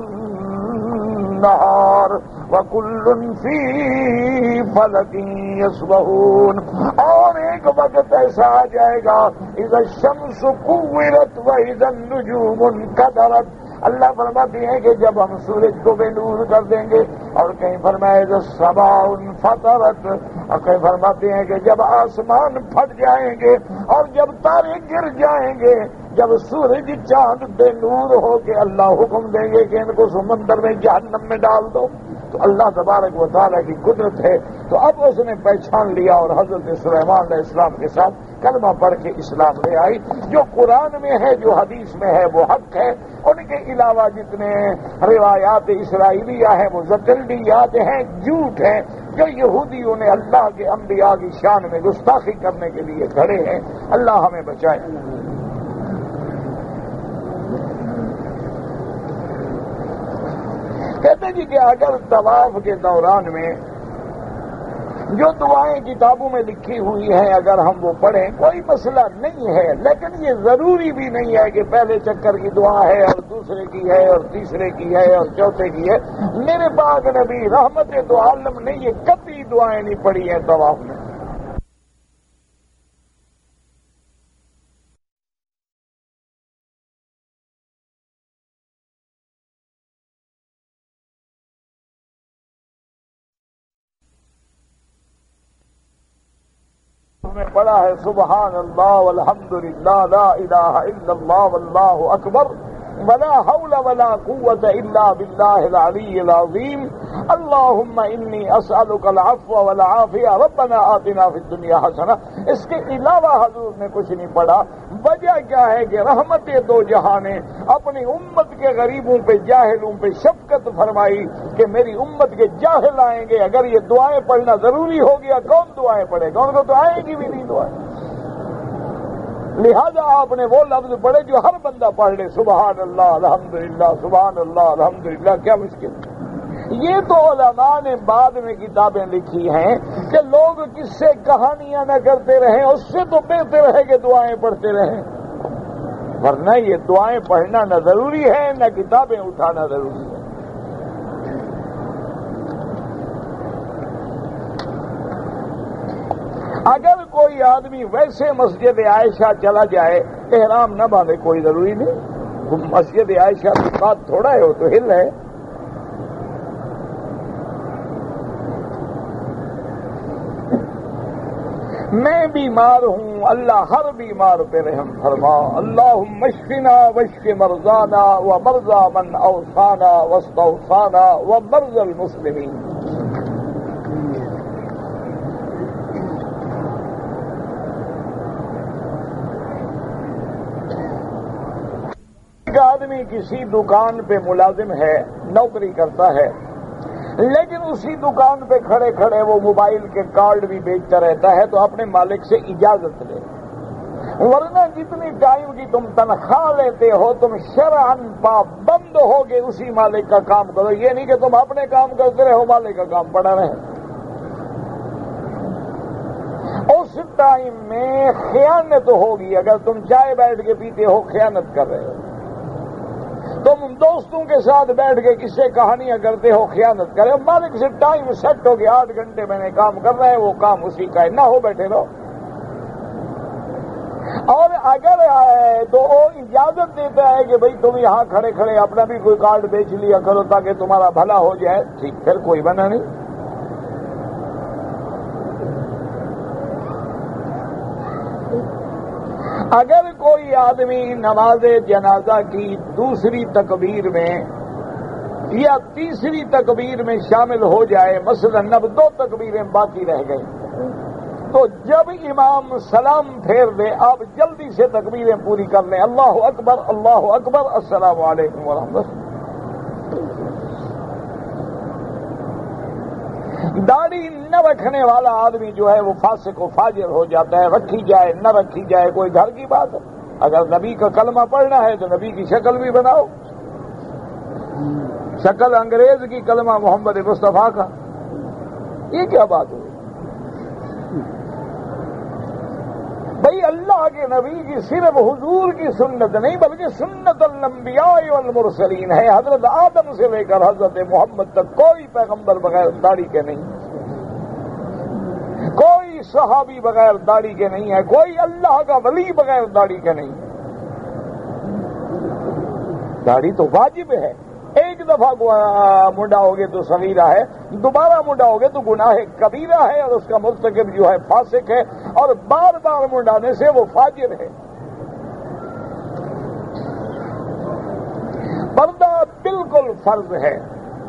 النہار وکل فی فلک یسبحون. اور ایک وقت ایسا آ جائے گا اذا الشمس کورت واذا النجوم انکدرت. اللہ فرماتے ہیں کہ جب ہم سورج کو بے نور کر دیں گے، اور کہیں فرمائے اذا السماء انفطرت، اور کہیں فرماتے ہیں کہ جب آسمان پھٹ جائیں گے اور جب تارے گر جائیں گے، جب سورج چاند بے نور ہو کے اللہ حکم دیں گے کہ ان کو سمندر میں جہنم میں ڈال دو، تو اللہ تبارک و تعالیٰ کی قدرت ہے. تو اب اس نے پہچان لیا اور حضرت سلیمان علیہ السلام کے ساتھ کلمہ پڑھ کے اسلام لے آئی. جو قرآن میں ہے، جو حدیث میں ہے، وہ حق ہے. ان کے علاوہ جتنے روایات اسرائیلیہ ہیں وہ زکلیات ہیں، جھوٹ ہیں، جو یہودیوں نے اللہ کے انبیاء کی شان میں گستاخی کرنے کے لیے کھڑے ہیں. اللہ ہمیں بچائے. کہتے ہیں جی کہ اگر طواف کے دوران میں جو دعائیں کتابوں میں لکھی ہوئی ہیں اگر ہم وہ پڑھیں کوئی مسئلہ نہیں ہے، لیکن یہ ضروری بھی نہیں ہے کہ پہلے چکر کی دعا ہے اور دوسرے کی ہے اور تیسرے کی ہے اور چوتھے کی ہے. میرے پاک نبی رحمت دو عالم نے یہ کبھی دعائیں نہیں پڑھی ہیں طواف میں. میں پڑھا ہے سبحان اللہ والحمدللہ لا الہ الا اللہ واللہ اکبر ولا حول ولا قوت الا باللہ العلی العظیم اللہم انی اسألک العفو والعافیہ ربنا آتنا فی الدنیا حسنہ. اس کے علاوہ حضور نے کچھ نہیں پڑھا. وجہ کیا ہے کہ رحمت دو جہاں نے اپنی امت کے غریبوں پہ جاہلوں پہ شفقت فرمائی کہ میری امت کے جاہل آئیں گے، اگر یہ دعائیں پڑھنا ضروری ہو گیا کون دعائیں پڑھے گا؟ ان کو تو آئیں گی بھی نہیں دعائیں. لہذا آپ نے وہ لفظ پڑھے جو ہر بندہ پڑھ لے، سبحان اللہ الحمدللہ سبحان اللہ الحمدللہ. کیا مشکل ہے؟ یہ تو علماء نے بعد میں کتابیں لکھی ہیں کہ لوگ کس سے کہانیاں نہ کرتے رہیں، اس سے تو بہتر ہے کہ دعائیں پڑھتے رہیں. ورنہ یہ دعائیں پڑھنا نہ ضروری ہے نہ کتابیں اٹھانا ضروری ہے. اگر کوئی آدمی ویسے مسجد عائشہ چلا جائے احرام نہ باندھے کوئی ضروری نہیں. مسجد عائشہ کی بات تھوڑا ہے، وہ تو ہل ہے. میں بیمار ہوں، اللہ ہر بیمار پہ رحم فرما. اللہم اشفنا واشف مرضانا ومرضى من اوصانا واستوصانا ومرضى المسلمین. ایک آدمی کسی دکان پہ ملازم ہے، نوکری کرتا ہے، لیکن اسی دکان پہ کھڑے کھڑے وہ موبائل کے کارڈ بھی بیچتا رہتا ہے، تو اپنے مالک سے اجازت لے. ورنہ جتنی ٹائم کی تم تنخواہ لیتے ہو تم شرعاً پابند ہو کے اسی مالک کا کام کرو. یہ نہیں کہ تم اپنے کام کرتے رہو مالک کا کام پڑا رہے. اس ٹائم میں خیانت ہوگی. اگر تم چائے بیٹھ کے پیتے ہو خیانت کر رہے ہو. تم دوستوں کے ساتھ بیٹھ کے کس سے کہانیاں کرتے ہو خیانت کرے. مالک سے ٹائم سیٹ ہو گیا 8 گھنٹے میں نے کام کر رہا ہے، وہ کام اسی کا ہے، نہ ہو بیٹھے رہو. اور اگر تو وہ اجازت دیتا ہے کہ بھئی تم یہاں کھڑے کھڑے اپنا بھی کوئی کارڈ بیچ لیا کرو تاکہ تمہارا بھلا ہو جائے، ٹھیک، پھر کوئی بنا نہیں. اگر کوئی آدمی نماز جنازہ کی دوسری تکبیر میں یا تیسری تکبیر میں شامل ہو جائے، مثلا اب 2 تکبیریں باقی رہ گئی، تو جب امام سلام پھیر دے آپ جلدی سے تکبیریں پوری کر لیں. اللہ اکبر السلام علیکم ورحمۃ اللہ. داڑھی نہ رکھنے والا آدمی جو ہے وہ فاسق و فاجر ہو جاتا ہے. رکھی جائے نہ رکھی جائے کوئی گھر کی بات ہے. اگر نبی کا کلمہ پڑھنا ہے تو نبی کی شکل بھی بناؤ. شکل انگریز کی، کلمہ محمد مصطفیٰ کا، یہ کیا بات ہوئی؟ بھئی اللہ اللہ کے نبی کی صرف حضور کی سنت نہیں بلکہ سنت الانبیاء والمرسلین ہے. حضرت آدم سے لے کر حضرت محمد تک کوئی پیغمبر بغیر داڑھی کے نہیں، کوئی صحابی بغیر داڑھی کے نہیں ہے، کوئی اللہ کا ولی بغیر داڑھی کے نہیں. داڑھی تو واجب ہے. ایک دفعہ منڈا ہوگے تو صغیرہ ہے، دوبارہ منڈا ہوگے تو گناہ کبیرہ ہے اور اس کا مرتکب جو ہے فاسق ہے، اور بار بار منڈانے سے وہ فاجر ہے. پردہ بالکل فرض ہے.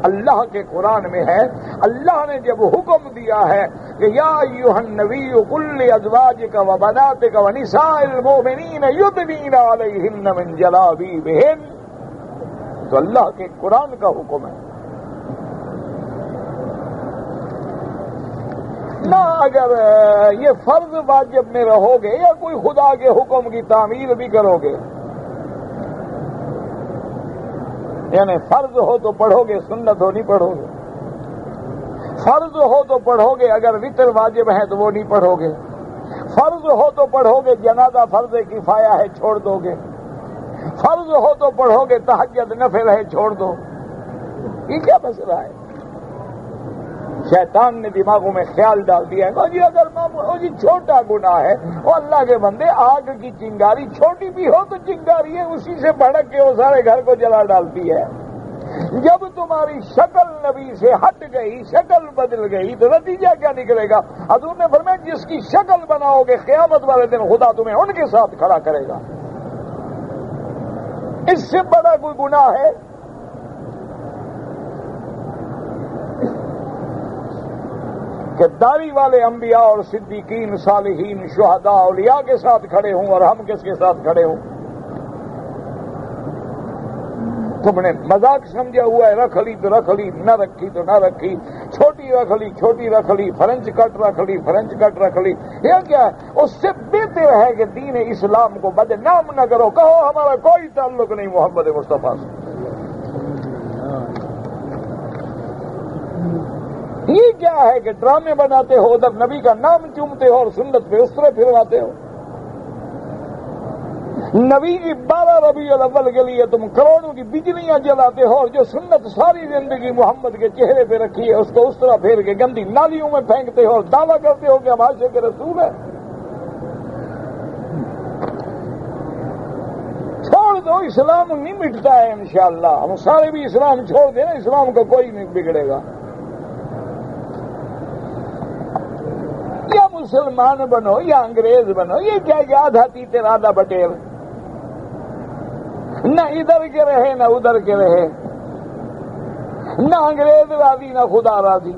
اللہ کے قرآن میں ہے، اللہ نے جب حکم دیا ہے کہ یا ایھا النبی قل لازواجک وبناتک ونساء المؤمنین یدنین علیہن من جلابیبہن، تو اللہ کے قرآن کا حکم ہے. نہ اگر یہ فرض واجب میں رہو گے یا کوئی خدا کے حکم کی تعمیل بھی کرو گے، یعنی فرض ہو تو پڑھو گے، سنت ہو نہیں پڑھو گے. فرض ہو تو پڑھو گے، اگر وتر واجب ہے تو وہ نہیں پڑھو گے. فرض ہو تو پڑھو گے، جنازہ فرض کفایہ ہے چھوڑ دو گے. فرض ہو تو پڑھو گے، تہجد نفل ہے چھوڑ دو. یہ کیا مسئلہ ہے؟ شیطان نے دماغوں میں خیال ڈال دیا ہے جی اگر جی چھوٹا گناہ ہے، وہ اللہ کے بندے آگ کی چنگاری چھوٹی بھی ہو تو چنگاری ہے، اسی سے بھڑک کے وہ سارے گھر کو جلا ڈالتی ہے. جب تمہاری شکل نبی سے ہٹ گئی، شکل بدل گئی، تو نتیجہ کیا نکلے گا؟ حضور نے فرمایا جس کی شکل بناؤ گے قیامت والے دن خدا تمہیں ان کے ساتھ کھڑا کرے گا. اس سے بڑا کوئی گناہ ہے؟ کہ داڑھی والے انبیاء اور صدیقین، صالحین، شہداء، اولیاء کے ساتھ کھڑے ہوں اور ہم کس کے ساتھ کھڑے ہوں؟ تم نے مذاق سمجھا ہوا ہے، رکھ لی تو رکھ لی، نہ رکھی تو نہ رکھی، چھوٹی رکھ لی، چھوٹی رکھ لی، فرنچ کٹ رکھ لی، فرنچ کٹ رکھ لی. یہ کیا ہے؟ اس سے بہتر ہے کہ دین اسلام کو بدنام نہ کرو، کہو ہمارا کوئی تعلق نہیں محمد مصطفیٰ سے. یہ کیا ہے کہ ڈرامے بناتے ہو، ادھر نبی کا نام چومتے ہو اور سنت پہ اس طرح پھرواتے ہو. نبی کی 12 ربیع الاول کے لیے تم کروڑوں کی بجلیاں جلاتے ہو، اور جو سنت ساری زندگی محمد کے چہرے پہ رکھی ہے اس کو اس طرح پھیر کے گندی نالیوں میں پھینکتے ہو اور دعویٰ کرتے ہو کہ ہم عاشق کے رسول ہیں. چھوڑ دو، اسلام نہیں مٹتا ہے انشاءاللہ. ہم سارے بھی اسلام چھوڑ دیں نا، اسلام کا کوئی نہیں بگڑے گا. یا مسلمان بنو یا انگریز بنو، یہ کیا یاد آتی تیرا آدھا بٹیر؟ نہ ادھر کے رہے نہ ادھر کے رہے، نہ انگریز راضی نہ خدا راضی،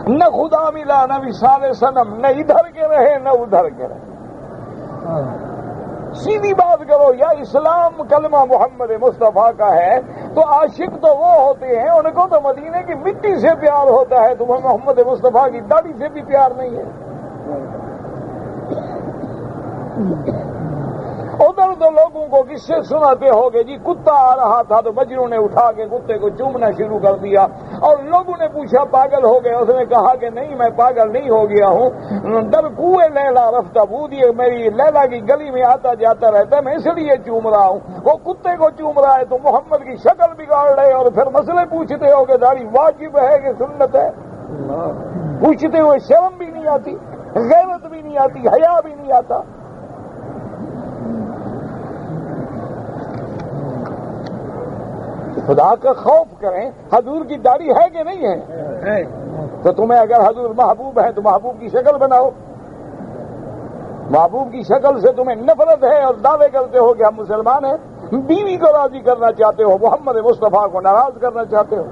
نہ خدا ملا نہ وصال صنم، نہ ادھر کے رہے نہ ادھر کے رہے. سیدھی بات کرو، یا اسلام کلمہ محمد مصطفیٰ کا ہے تو عاشق تو وہ ہوتے ہیں، ان کو تو مدینے کی مٹی سے پیار ہوتا ہے، تمہیں محمد مصطفیٰ کی داڑھی سے بھی پیار نہیں ہے. ادھر تو لوگوں کو کس سے سناتے ہو گے جی کتا آ رہا تھا تو مجنوں نے اٹھا کے کتے کو چومنا شروع کر دیا، اور لوگوں نے پوچھا پاگل ہو گئے، اس نے کہا کہ نہیں میں پاگل نہیں ہو گیا ہوں، در کوئے لیلا رفتہ بود، یہ میری لیلا کی گلی میں آتا جاتا رہتا ہے، میں اس لیے چوم رہا ہوں. وہ کتے کو چوم رہا ہے تو محمد کی شکل بگاڑ رہے اور پھر مسئلے پوچھتے ہو کہ داڑھی واجب ہے کہ سنت ہے. پوچھتے ہوئے شرم بھی نہیں آتی، غیرت بھی نہیں آتی، حیا بھی نہیں آتا. خدا کا خوف کریں. حضور کی داڑھی ہے کہ نہیں ہے؟ تو تمہیں اگر حضور محبوب ہے تو محبوب کی شکل بناؤ. محبوب کی شکل سے تمہیں نفرت ہے اور دعوے کرتے ہو کہ ہم مسلمان ہیں. بیوی کو راضی کرنا چاہتے ہو، محمد مصطفیٰ کو ناراض کرنا چاہتے ہو.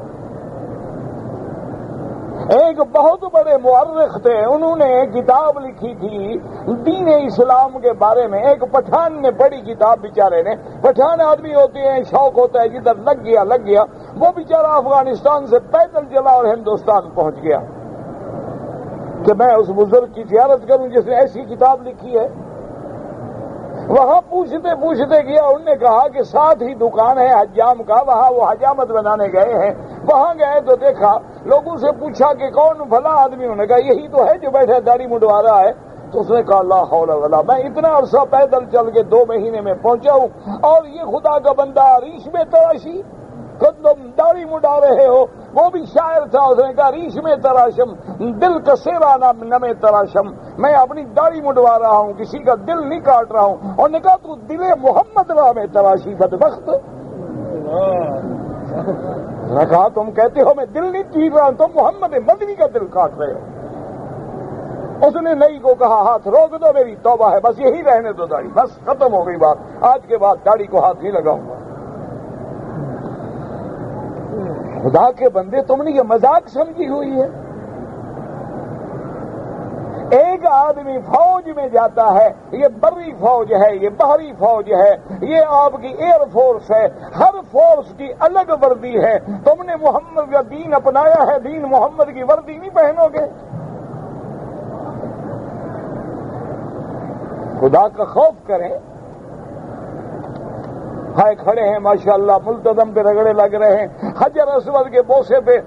ایک بہت بڑے مورخ تھے، انہوں نے کتاب لکھی تھی دین اسلام کے بارے میں. ایک پٹھان نے پڑھی کتاب، بیچارے نے. پٹھان آدمی ہوتے ہیں، شوق ہوتا ہے جدھر لگ گیا. وہ بیچارہ افغانستان سے پیدل چلا اور ہندوستان پہنچ گیا کہ میں اس بزرگ کی زیارت کروں جس نے ایسی کتاب لکھی ہے. وہاں پوچھتے گیا، انہوں نے کہا کہ ساتھ ہی دکان ہے حجام کا، وہاں وہ حجامت بنانے گئے ہیں. وہاں گئے تو دیکھا، لوگوں سے پوچھا کہ کون بھلا آدمی، انہوں نے کہا یہی تو ہے جو بیٹھا داڑھی منڈوا رہا ہے. تو اس نے کہا لا حول ولا، میں اتنا عرصہ پیدل چل کے 2 مہینے میں پہنچا ہوں اور یہ خدا کا بندہ ریش میں تراشی، خود تم داڑھی مڈا رہے ہو. وہ بھی شاعر تھا، اس نے کہا ریش میں تراشم دل کا سیرا نہ میں تراشم، میں اپنی داڑھی مڈوا رہا ہوں، کسی کا دل نہیں کاٹ رہا ہوں. اور نے کہا تو دل محمد راہ میں تراشی بدبخت. نے کہا تم کہتے ہو میں دل نہیں چیر رہا ہوں، تم محمد مدنی کا دل کاٹ رہے ہو. اس نے نئی کو کہا ہاتھ روک دو، میری توبہ ہے، بس یہی رہنے دو داڑھی، بس ختم ہو گئی بات، آج کے بعد داڑھی کو ہاتھ نہیں لگاؤں گا. خدا کے بندے، تم نے یہ مذاق سمجھی ہوئی ہے؟ ایک آدمی فوج میں جاتا ہے، یہ بری فوج ہے، یہ بحری فوج ہے، یہ آپ کی ایئر فورس ہے، ہر فورس کی الگ وردی ہے. تم نے محمد کا دین اپنایا ہے، دین محمد کی وردی نہیں پہنو گے؟ خدا کا خوف کریں. ہائے کھڑے ہیں ماشاءاللہ، ملتزم پہ رگڑے لگ رہے ہیں، حجر اسود کے بوسے پہ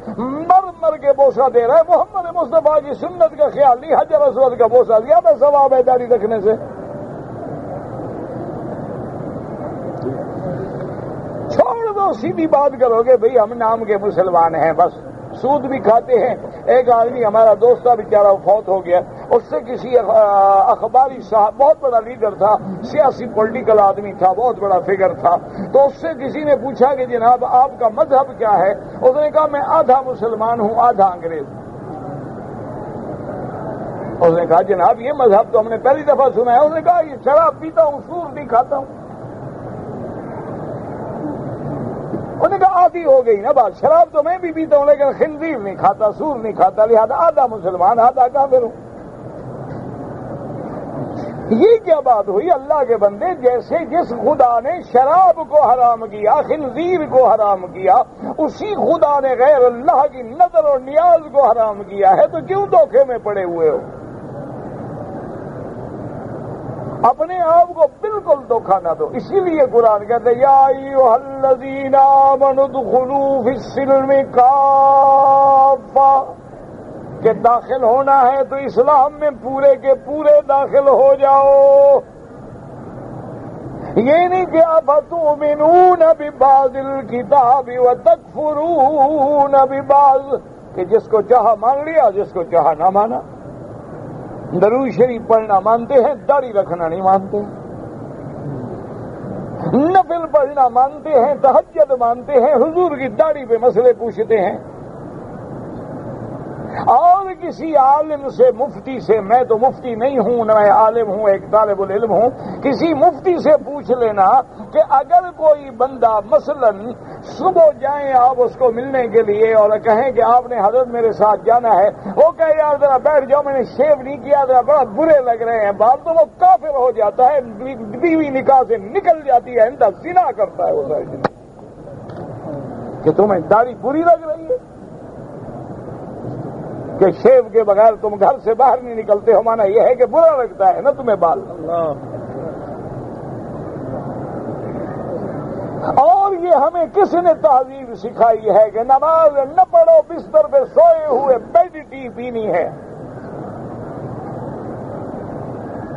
مر کے بوسہ دے رہا ہے. محمد مصطفیٰ کی سنت کا خیال نہیں، حجر اسود کا بوسہ دیا میں ثواب ہے داڑھی رکھنے سے. چھوڑ دو، سیدھی بات کرو گے بھئی ہم نام کے مسلمان ہیں، بس سود بھی کھاتے ہیں. ایک آدمی ہمارا دوست تھا بیچارہ، فوت ہو گیا. اس سے کسی اخباری صاحب، بہت بڑا لیڈر تھا، سیاسی پولیٹیکل آدمی تھا، بہت بڑا فگر تھا. تو اس سے کسی نے پوچھا کہ جناب آپ کا مذہب کیا ہے؟ اس نے کہا میں آدھا مسلمان ہوں آدھا انگریز. اس نے کہا جناب یہ مذہب تو ہم نے پہلی دفعہ سنا ہے. اس نے کہا یہ شراب پیتا ہوں، سور نہیں کھاتا ہوں. انہوں نے کہا آدھی ہو گئی نا بات، شراب تو میں بھی پیتا ہوں لیکن خنزیر نہیں کھاتا، سور نہیں کھاتا، لہذا آدھا مسلمان آدھا کافر ہوں. یہ کیا بات ہوئی اللہ کے بندے؟ جیسے جس خدا نے شراب کو حرام کیا، خنزیر کو حرام کیا، اسی خدا نے غیر اللہ کی نظر اور نیاز کو حرام کیا ہے، تو کیوں دھوکے میں پڑے ہوئے ہو؟ اپنے آپ کو بالکل دھوکہ نہ دو. اسی لیے قرآن کہتے ہیں یا ایھا الذین آمنوا ادخلوا فی السلم کافہ، کہ داخل ہونا ہے تو اسلام میں پورے کے پورے داخل ہو جاؤ. یہ نہیں کہ افتؤمنون ببعض الکتاب وتکفرون ببعض، کہ جس کو چاہا مان لیا، جس کو چاہا نہ مانا. درود شریف پڑھنا مانتے ہیں، داڑھی رکھنا نہیں مانتے. نفل پڑھنا مانتے ہیں، تہجد مانتے ہیں، حضور کی داڑھی پہ مسئلے پوچھتے ہیں. اور کسی عالم سے، مفتی سے، میں تو مفتی نہیں ہوں نہ میں عالم ہوں، ایک طالب العلم ہوں، کسی مفتی سے پوچھ لینا کہ اگر کوئی بندہ مثلا صبح جائیں آپ اس کو ملنے کے لیے اور کہیں کہ آپ نے حضرت میرے ساتھ جانا ہے، وہ کہے یار ذرا بیٹھ جاؤ، میں نے شیو نہیں کیا، ذرا بڑا برے لگ رہے ہیں بال، تو وہ کافر ہو جاتا ہے، بیوی نکاح سے نکل جاتی ہے، اندر زنا کرتا ہے وہ ساری کہ تمہیں داڑھی بری لگ رہی ہے، کہ شیو کے بغیر تم گھر سے باہر نہیں نکلتے ہو، مانا یہ ہے کہ برا لگتا ہے نا تمہیں بال. اور یہ ہمیں کس نے تہذیب سکھائی ہے کہ نماز نہ پڑھو، بستر پہ سوئے ہوئے بیڈ ٹی پینی ہے.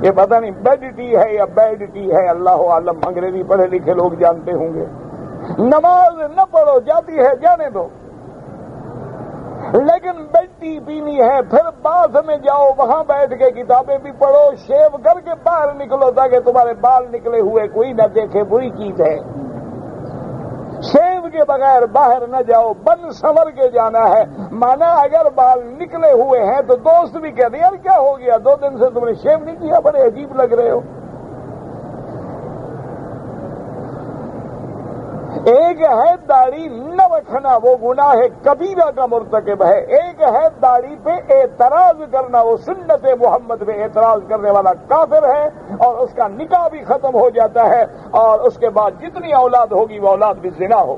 یہ پتہ نہیں بیڈ ٹی ہے یا بیڈ ٹی ہے، اللہ عالم، انگریزی پڑھے لکھے لوگ جانتے ہوں گے. نماز نہ پڑھو، جاتی ہے جانے دو، لیکن بیٹی پینی ہے. پھر بعد میں جاؤ، وہاں بیٹھ کے کتابیں بھی پڑھو، شیو کر کے باہر نکلو تاکہ تمہارے بال نکلے ہوئے کوئی نہ دیکھے، بری چیز ہے. شیو کے بغیر باہر نہ جاؤ، بن سنور کے جانا ہے. مانا اگر بال نکلے ہوئے ہیں تو دوست بھی کہتے ہیں یار کیا ہو گیا، 2 دن سے تم نے شیو نہیں کیا، بڑے عجیب لگ رہے ہو. ایک ہے داڑھی نہ رکھنا، وہ گناہ کبیرہ کا مرتکب ہے. ایک ہے داڑھی پہ اعتراض کرنا، وہ سنت محمد پہ اعتراض کرنے والا کافر ہے، اور اس کا نکاح بھی ختم ہو جاتا ہے، اور اس کے بعد جتنی اولاد ہوگی وہ اولاد بھی زنا ہو.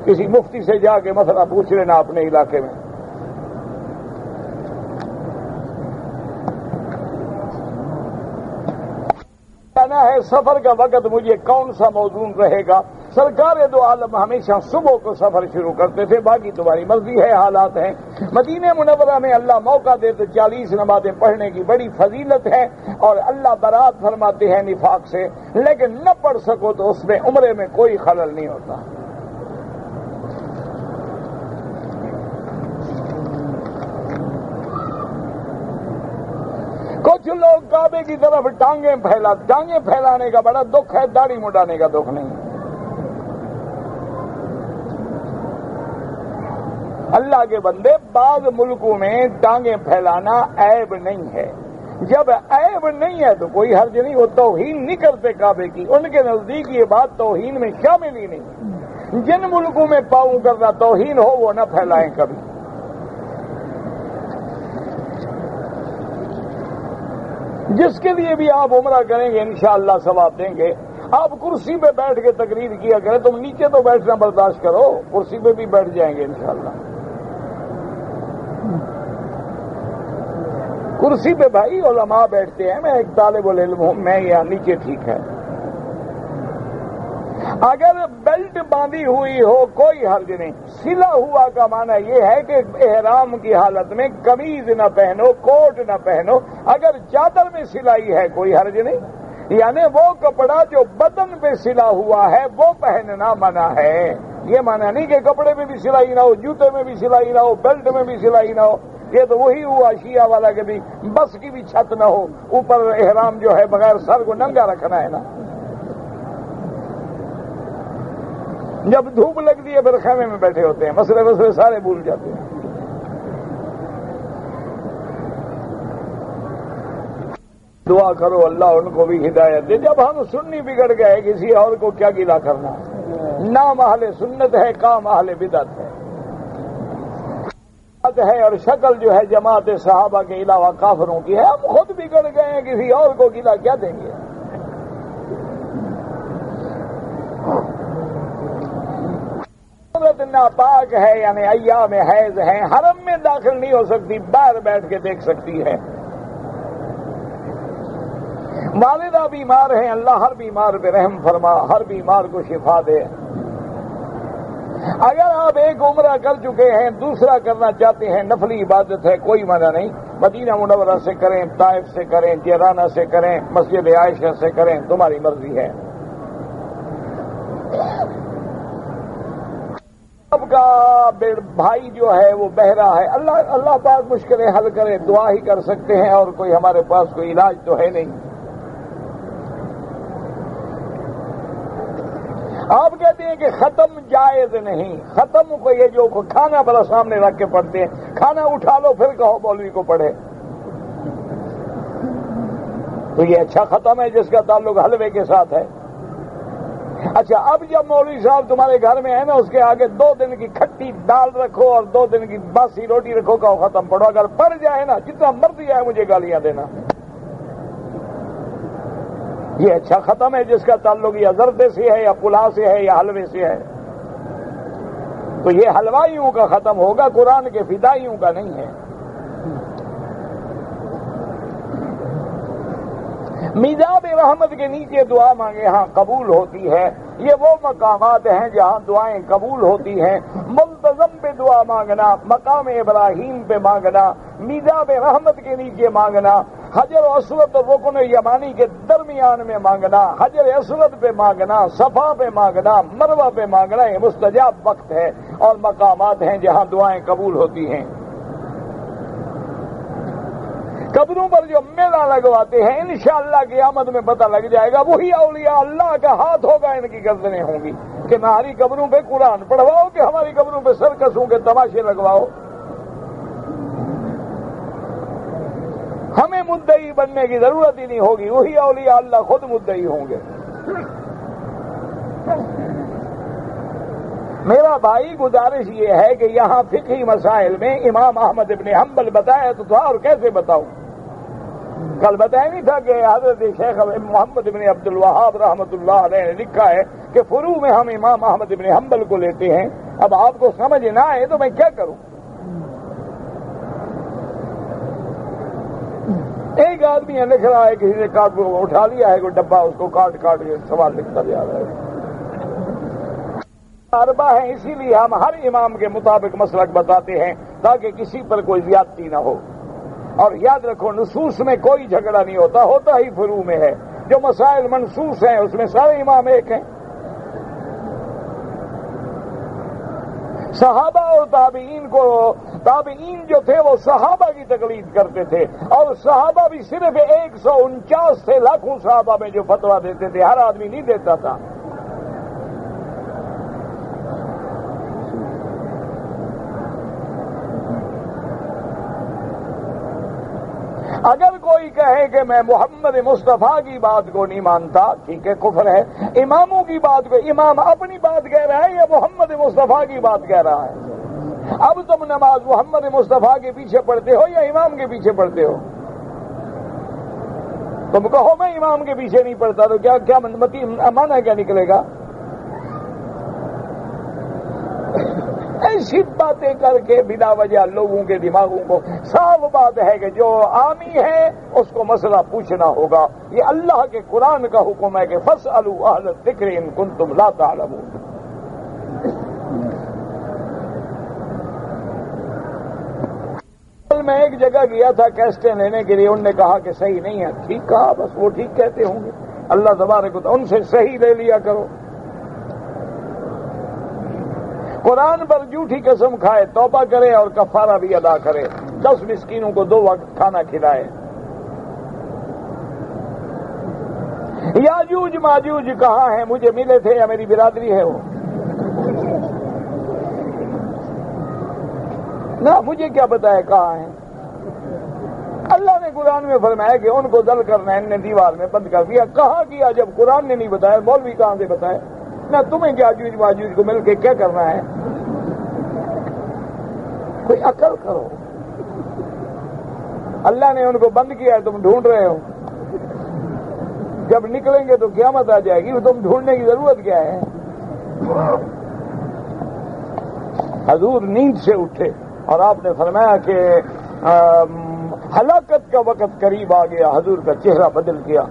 کسی مفتی سے جا کے مسئلہ پوچھ لینا اپنے علاقے میں. جانا ہے سفر کا وقت مجھے کون سا موزون رہے گا؟ سرکار دو عالم ہمیشہ صبح کو سفر شروع کرتے تھے، باقی تمہاری مرضی ہے، حالات ہیں۔ مدینہ منورہ میں اللہ موقع دے تو 40 نمازیں پڑھنے کی بڑی فضیلت ہے، اور اللہ برات فرماتے ہیں نفاق سے، لیکن نہ پڑھ سکو تو اس میں عمرے میں کوئی خلل نہیں ہوتا۔ کچھ لوگ کعبے کی طرف ٹانگیں پھیلانے کا بڑا دکھ ہے، داڑھی مڈانے کا دکھ نہیں۔ اللہ کے بندے، بعض ملکوں میں ٹانگیں پھیلانا عیب نہیں ہے۔ جب عیب نہیں ہے تو کوئی حرج نہیں، وہ توہین نہیں کرتے کعبے کی، ان کے نزدیک یہ بات توہین میں شامل ہی نہیں۔ جن ملکوں میں پاؤں کرنا توہین ہو وہ نہ پھیلائیں کبھی۔ جس کے لیے بھی آپ عمرہ کریں گے انشاءاللہ ثواب دیں گے۔ آپ کرسی پہ بیٹھ کے تقریر کیا کریں، تم نیچے تو بیٹھنا برداشت کرو، کرسی پہ بھی بیٹھ جائیں گے انشاءاللہ۔ کرسی پہ بھائی علماء بیٹھتے ہیں، میں ایک طالب العلم ہوں، میں یہاں نیچے ٹھیک ہے۔ اگر بیلٹ باندھی ہوئی ہو کوئی حرج نہیں۔ سلا ہوا کا معنی یہ ہے کہ احرام کی حالت میں قمیض نہ پہنو، کوٹ نہ پہنو۔ اگر چادر میں سلائی ہے کوئی حرج نہیں، یعنی وہ کپڑا جو بدن پہ سلا ہوا ہے وہ پہننا منع ہے۔ یہ معنی نہیں کہ کپڑے میں بھی سلائی نہ ہو، جوتے میں بھی سلائی نہ ہو، بیلٹ میں بھی سلائی نہ ہو۔ یہ تو وہی ہوا شیعہ والا کہ بھی بس کی بھی چھت نہ ہو، اوپر احرام جو ہے بغیر سر کو ننگا رکھنا ہے نا۔ جب دھوپ لگتی ہے پھر خیمے میں بیٹھے ہوتے ہیں، مسئلے سارے بھول جاتے ہیں۔ دعا کرو اللہ ان کو بھی ہدایت دے۔ جب ہم سنی بگڑ گئے کسی اور کو کیا گلا کرنا؟ نام اہل سنت ہے، کام اہل بدعت ہے اور شکل جو ہے جماعت صحابہ کے علاوہ کافروں کی ہے۔ ہم خود بگڑ گئے ہیں، کسی اور کو گلا کیا دیں گے؟ ناپاک ہے یعنی ایام حیض ہیں، حرم میں داخل نہیں ہو سکتی، باہر بیٹھ کے دیکھ سکتی ہے۔ والدہ بیمار ہیں، اللہ ہر بیمار پہ رحم فرما، ہر بیمار کو شفا دے۔ اگر آپ ایک عمرہ کر چکے ہیں، دوسرا کرنا چاہتے ہیں، نفلی عبادت ہے، کوئی منع نہیں۔ مدینہ منورہ سے کریں، طائف سے کریں، جیرانہ سے کریں، مسجد عائشہ سے کریں، تمہاری مرضی ہے۔ آپ کا بھائی جو ہے وہ بہرا ہے، اللہ پاک مشکلیں حل کرے، دعا ہی کر سکتے ہیں، اور کوئی ہمارے پاس کوئی علاج تو ہے نہیں۔ آپ کہتے ہیں کہ ختم جائز نہیں، ختم کو یہ جو کھانا بڑا سامنے رکھ کے پڑھتے ہیں، کھانا اٹھا لو پھر کہو مولوی کو پڑھے، تو یہ اچھا ختم ہے جس کا تعلق حلوے کے ساتھ ہے۔ اچھا، اب جب مولوی صاحب تمہارے گھر میں ہے نا، اس کے آگے 2 دن کی کھٹی دال رکھو اور 2 دن کی باسی روٹی رکھو، کہو ختم پڑھو۔ اگر پڑ جائے نا، جتنا مرضی ہے مجھے گالیاں دینا، یہ اچھا ختم ہے جس کا تعلق یا زردے سے ہے یا پلا سے ہے یا حلوے سے ہے۔ تو یہ حلوائیوں کا ختم ہوگا، قرآن کے فدائیوں کا نہیں ہے۔ میزاب رحمت کے نیچے دعا مانگے ہاں قبول ہوتی ہے۔ یہ وہ مقامات ہیں جہاں دعائیں قبول ہوتی ہیں۔ ملتزم پہ دعا مانگنا، مقام ابراہیم پہ مانگنا، میزاب رحمت کے نیچے مانگنا، حجر اسود اور رکن یمانی کے درمیان میں مانگنا، حجر اسود پہ مانگنا، صفا پہ مانگنا، مروہ پہ مانگنا، یہ مستجاب وقت ہے اور مقامات ہیں جہاں دعائیں قبول ہوتی ہیں۔ قبروں پر جو میلہ لگواتے ہیں، انشاءاللہ قیامت میں پتہ لگ جائے گا، وہی اولیاء اللہ کا ہاتھ ہوگا، ان کی گردنیں ہوں گی کہ ہماری قبروں پہ قرآن پڑھواؤ کہ ہماری قبروں پہ سرکسوں کے تماشے لگواؤ۔ ہمیں مدعی بننے کی ضرورت ہی نہیں ہوگی، وہی اولیاء اللہ خود مدعی ہوں گے۔ میرا بھائی گزارش یہ ہے کہ یہاں فقہی مسائل میں امام احمد ابن حنبل بتایا تو تھا، اور کیسے بتاؤں؟ کل بتایا نہیں تھا کہ حضرت شیخ محمد ابن عبد الوہاب رحمۃ اللہ علیہ نے لکھا ہے کہ فروع میں ہم امام احمد ابن حنبل کو لیتے ہیں۔ اب آپ کو سمجھ نہ آئے تو میں کیا کروں؟ ایک آدمی ہے لکھ رہا ہے کسی نے کاٹ اٹھا لیا ہے کوئی ڈبہ، اس کو کاٹ کاٹ کے سوال لکھتا جا رہا ہے۔ اربا ہے، اسی لیے ہم ہر امام کے مطابق مسلک بتاتے ہیں تاکہ کسی پر کوئی زیادتی نہ ہو۔ اور یاد رکھو نصوص میں کوئی جھگڑا نہیں ہوتا، ہوتا ہی فروع میں ہے۔ جو مسائل منصوص ہیں اس میں سارے امام ایک ہیں۔ صحابہ اور تابعین جو تھے وہ صحابہ کی تقلید کرتے تھے، اور صحابہ بھی صرف 149 تھے لاکھوں صحابہ میں جو فتویٰ دیتے تھے، ہر آدمی نہیں دیتا تھا۔ اگر کوئی کہے کہ میں محمد مصطفیٰ کی بات کو نہیں مانتا، ٹھیک ہے، کفر ہے۔ اماموں کی بات کو، امام اپنی بات کہہ رہا ہے یا محمد مصطفیٰ کی بات کہہ رہا ہے؟ اب تم نماز محمد مصطفیٰ کے پیچھے پڑھتے ہو یا امام کے پیچھے پڑھتے ہو؟ تم کہو میں امام کے پیچھے نہیں پڑھتا تو کیا مانا کیا نکلے گا؟ ایسی باتیں کر کے بلا وجہ لوگوں کے دماغوں کو، صاف بات ہے کہ جو عامی ہے اس کو مسئلہ پوچھنا ہوگا۔ یہ اللہ کے قرآن کا حکم ہے کہ فاسألوا اہل الذکر ان کنتم لا تعلمون۔ میں ایک جگہ گیا تھا کیسٹیں لینے کے لیے، انہوں نے کہا کہ صحیح نہیں ہے۔ ٹھیک کہا، بس وہ ٹھیک کہتے ہوں گے، اللہ تبارک و تعالی ان سے صحیح لے لیا کرو۔ قرآن پر جھوٹی قسم کھائے توبہ کرے اور کفارہ بھی ادا کرے، 10 مسکینوں کو 2 وقت کھانا کھلائے۔ یاجوج ماجوج کہاں ہیں؟ مجھے ملے تھے یا میری برادری ہے وہ؟ نہ مجھے کیا پتا ہے کہاں ہیں۔ اللہ نے قرآن میں فرمایا کہ ان کو دل کرنا ہے، ان نے دیوار میں بند کر دیا۔ کہاں کیا جب قرآن نے نہیں بتایا؟ مولوی کہاں سے بتائے؟ نہ تمہیں یاجوج ماجوج کو مل کے کیا کرنا ہے؟ کوئی عقل کرو۔ اللہ نے ان کو بند کیا ہے، تم ڈھونڈ رہے ہو۔ جب نکلیں گے تو قیامت آ جائے گی، تم ڈھونڈنے کی ضرورت کیا ہے؟ حضور نیند سے اٹھے اور آپ نے فرمایا کہ ہلاکت کا وقت قریب آ گیا۔ حضور کا چہرہ بدل گیا۔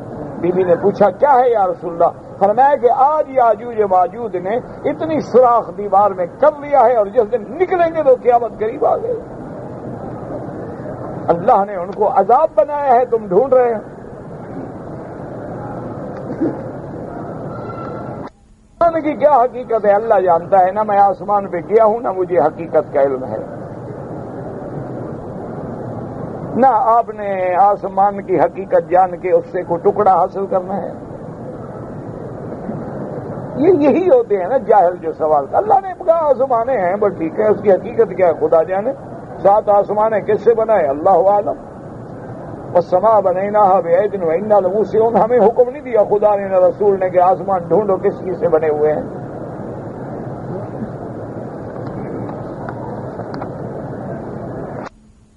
بی بی نے پوچھا کیا ہے یا رسول اللہ؟ فرمایا کہ آج یاجوج ماجوج نے اتنی سوراخ دیوار میں کر لیا ہے اور جس دن نکلیں گے تو قیامت قریب آ گئی۔ اللہ نے ان کو عذاب بنایا ہے، تم ڈھونڈ رہے ہیں۔ آسمان کی کیا حقیقت ہے اللہ جانتا ہے، نہ میں آسمان پہ گیا ہوں، نہ مجھے حقیقت کا علم ہے۔ نہ آپ نے آسمان کی حقیقت جان کے اس سے کوئی ٹکڑا حاصل کرنا ہے۔ یہی ہوتے ہیں نا جاہل جو سوال کا۔ اللہ نے کہا آسمانے ہیں، بس ٹھیک ہے، اس کی حقیقت کیا ہے خدا جانے۔ 7 آسمانے کس سے بنائے اللہ عالم۔ والسماء بنيناها بأيد وإنا لموسعون۔ ہمیں حکم نہیں دیا خدا نے نہ رسول نے کہ آسمان ڈھونڈو کس چیز سے بنے ہوئے ہیں۔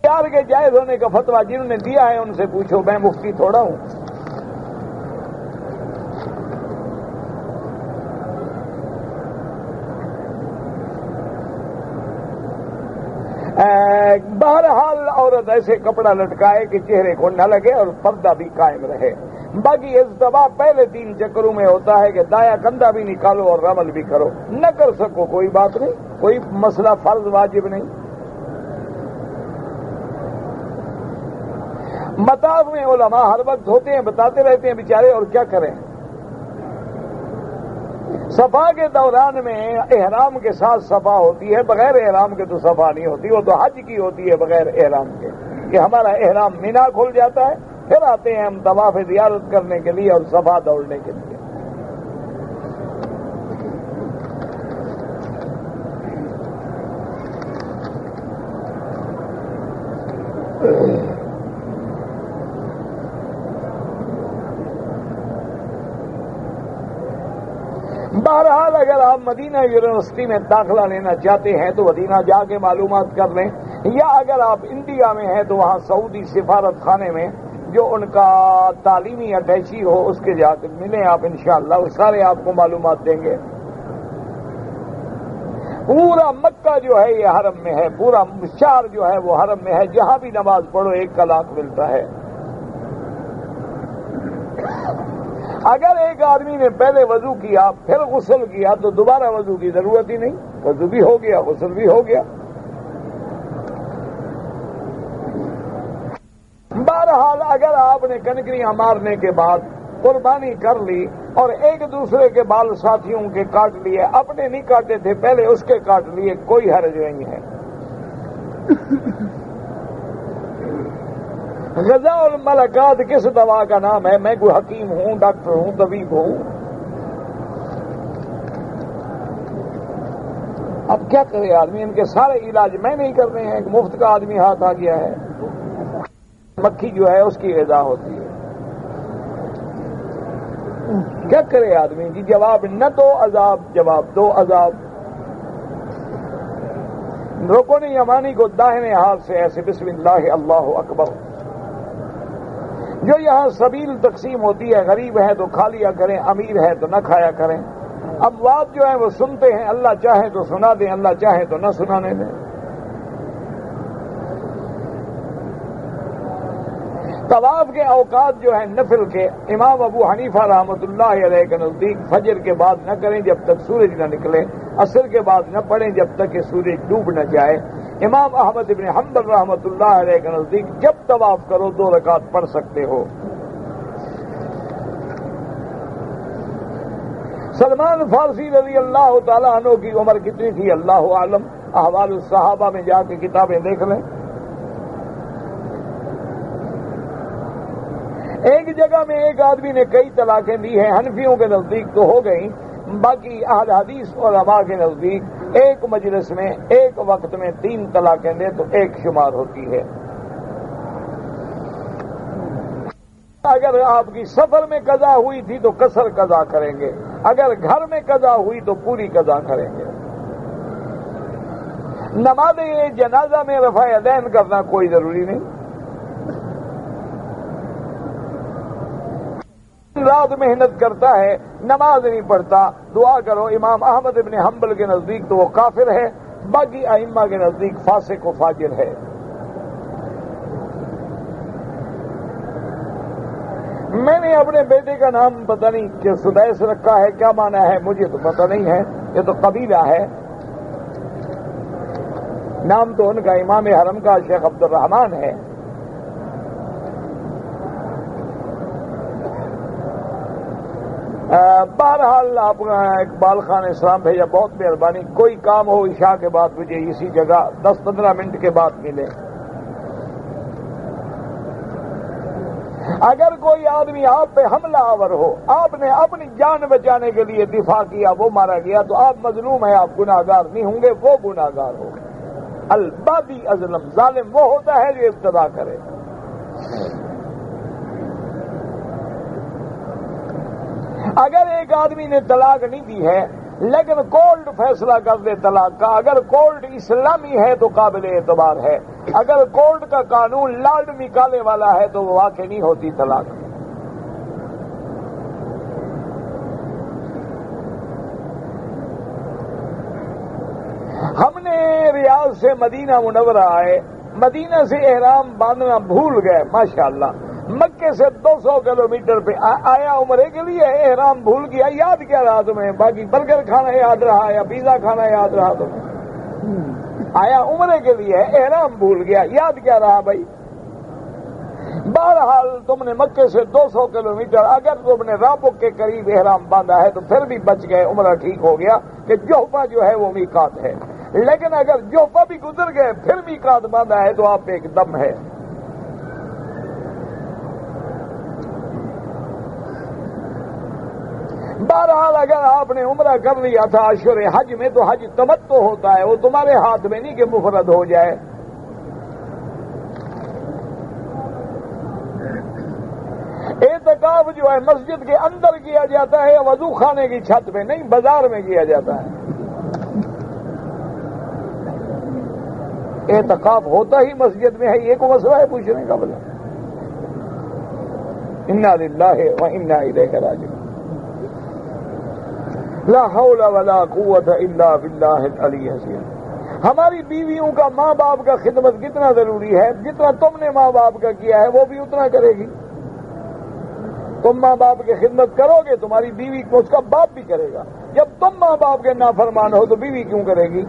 پیار کے جائز ہونے کا فتویٰ جنہوں نے دیا ہے ان سے پوچھو، میں مفتی تھوڑا ہوں۔ بہرحال عورت ایسے کپڑا لٹکائے کہ چہرے کو نہ لگے اور پردہ بھی قائم رہے۔ باقی اجتباء پہلے 3 چکروں میں ہوتا ہے کہ دایا کندھا بھی نکالو اور رمل بھی کرو۔ نہ کر سکو کوئی بات نہیں، کوئی مسئلہ فرض واجب نہیں۔ مطاف میں علماء ہر وقت ہوتے ہیں، بتاتے رہتے ہیں بیچارے، اور کیا کریں۔ صفا کے دوران میں احرام کے ساتھ صفا ہوتی ہے، بغیر احرام کے تو صفا نہیں ہوتی، وہ تو حج کی ہوتی ہے بغیر احرام کے، کہ ہمارا احرام مینا کھل جاتا ہے، پھر آتے ہیں ہم طواف زیارت کرنے کے لیے اور صفا دوڑنے کے لیے۔ بہرحال اگر آپ مدینہ یونیورسٹی میں داخلہ لینا چاہتے ہیں تو مدینہ جا کے معلومات کر لیں، یا اگر آپ انڈیا میں ہیں تو وہاں سعودی سفارت خانے میں جو ان کا تعلیمی اٹیچی ہو اس کے جا کے ملیں آپ، انشاءاللہ وہ سارے آپ کو معلومات دیں گے۔ پورا مکہ جو ہے یہ حرم میں ہے، پورا شہر جو ہے وہ حرم میں ہے، جہاں بھی نماز پڑھو 1 کا لاکھ ملتا ہے۔ اگر ایک آدمی نے پہلے وضو کیا پھر غسل کیا تو دوبارہ وضو کی ضرورت ہی نہیں، وضو بھی ہو گیا غسل بھی ہو گیا۔ بہرحال اگر آپ نے کنکریاں مارنے کے بعد قربانی کر لی اور ایک دوسرے کے بال ساتھیوں کے کاٹ لیے، اپنے نہیں کاٹے تھے پہلے اس کے کاٹ لیے، کوئی حرج نہیں ہے۔ غذا الملکات کس دوا کا نام ہے؟ میں کوئی حکیم ہوں، ڈاکٹر ہوں، طبیب ہوں؟ اب کیا کرے آدمی؟ ان کے سارے علاج میں نہیں کرنے ہیں، ایک مفت کا آدمی ہاتھ آ گیا ہے، مکھی جو ہے اس کی غذا ہوتی ہے۔ کیا کرے آدمی؟ جی جواب نہ دو عذاب، جواب دو عذاب۔ رکن یمانی کو داہنے ہاتھ سے ایسے بسم اللہ اللہ اکبر۔ جو یہاں سبیل تقسیم ہوتی ہے، غریب ہے تو کھا لیا کریں، امیر ہے تو نہ کھایا کریں۔ اموات جو ہیں وہ سنتے ہیں، اللہ چاہے تو سنا دیں، اللہ چاہے تو نہ سنانے دیں۔ طواف کے اوقات جو ہیں نفل کے، امام ابو حنیفہ رحمۃ اللہ علیہ کے نزدیک فجر کے بعد نہ کریں جب تک سورج نہ نکلے، عصر کے بعد نہ پڑھیں جب تک کہ سورج ڈوب نہ جائے۔ امام احمد بن حنبل رحمۃ اللہ علیہ کے نزدیک جب طواف کرو 2 رکعت پڑھ سکتے ہو۔ سلمان فارسی رضی اللہ تعالیٰ عنہ کی عمر کتنی تھی اللہ عالم، احوال الصحابہ میں جا کے کتابیں دیکھ لیں۔ ایک جگہ میں ایک آدمی نے کئی طلاقیں دی ہیں، حنفیوں کے نزدیک تو ہو گئی، باقی اہل حدیث علماء کے نزدیک ایک مجلس میں ایک وقت میں 3 طلاقیں دے تو 1 شمار ہوتی ہے۔ اگر آپ کی سفر میں قضا ہوئی تھی تو قصر قضا کریں گے، اگر گھر میں قضا ہوئی تو پوری قضا کریں گے۔ نماز جنازہ میں رفع یدین کرنا کوئی ضروری نہیں۔ رات محنت کرتا ہے، نماز نہیں پڑھتا، دعا کرو۔ امام احمد بن حنبل کے نزدیک تو وہ کافر ہے، باقی ائمہ کے نزدیک فاسق و فاجر ہے۔ میں نے اپنے بیٹے کا نام پتہ نہیں کہ سدیس رکھا ہے، کیا معنی ہے مجھے تو پتہ نہیں ہے، یہ تو قبیلہ ہے۔ نام تو ان کا امام حرم کا شیخ عبد الرحمان ہے۔ بہرحال آپ اقبال خان اسلام بھیا بہت مہربانی، کوئی کام ہو عشاء کے بعد مجھے اسی جگہ 10-15 منٹ کے بعد ملے۔ اگر کوئی آدمی آپ پہ حملہ آور ہو، آپ نے اپنی جان بچانے کے لیے دفاع کیا، وہ مارا گیا تو آپ مظلوم ہیں، آپ گناہگار نہیں ہوں گے، وہ گناہگار ہو۔ البادی ازلم، ظالم وہ ہوتا ہے جو ابتدا کرے۔ اگر ایک آدمی نے طلاق نہیں دی ہے لیکن کورٹ فیصلہ کر دے طلاق کا، اگر کورٹ اسلامی ہے تو قابل اعتبار ہے، اگر کورٹ کا قانون لاڈ نکالے والا ہے تو وہ واقع نہیں ہوتی طلاق۔ ہم نے ریاض سے مدینہ منورہ آئے، مدینہ سے احرام باندھنا بھول گئے، ماشاءاللہ مکے سے 200 کلومیٹر پہ آیا عمرے کے لیے، احرام بھول گیا، یاد کیا رہا تمہیں؟ باقی برگر کھانا یاد رہا یا پیزا کھانا یاد رہا تمہیں؟ آیا عمرے کے لیے، احرام بھول گیا، یاد کیا رہا بھائی؟ بہرحال تم نے مکے سے 200 کلومیٹر، اگر تم نے رابق کے قریب احرام باندھا ہے تو پھر بھی بچ گئے، عمرہ ٹھیک ہو گیا کہ جوفہ جو ہے وہ میقات ہے۔ لیکن اگر جوفہ بھی گزر گئے پھر میقات باندھا ہے تو آپ پہ ایک دم ہے۔ بہرحال اگر آپ نے عمرہ کر لیا تھا اشہر حج میں تو حج تمتع ہوتا ہے، وہ تمہارے ہاتھ میں نہیں کہ مفرد ہو جائے۔ اعتکاف جو ہے مسجد کے اندر کیا جاتا ہے، وضو خانے کی چھت پہ نہیں، بازار میں کیا جاتا ہے۔ اعتکاف ہوتا ہی مسجد میں ہے، یہ کو مسئلہ ہے پوچھنے کا؟ بلا انا للہ و انا الیہ راجعون۔ لا حول ولا قوت الا باللہ العلی العظیم۔ ہماری بیویوں کا ماں باپ کا خدمت کتنا ضروری ہے، جتنا تم نے ماں باپ کا کیا ہے وہ بھی اتنا کرے گی۔ تم ماں باپ کی خدمت کرو گے تمہاری بیوی کو اس کا باپ بھی کرے گا. جب تم ماں باپ کے نافرمان ہو تو بیوی کیوں کرے گی؟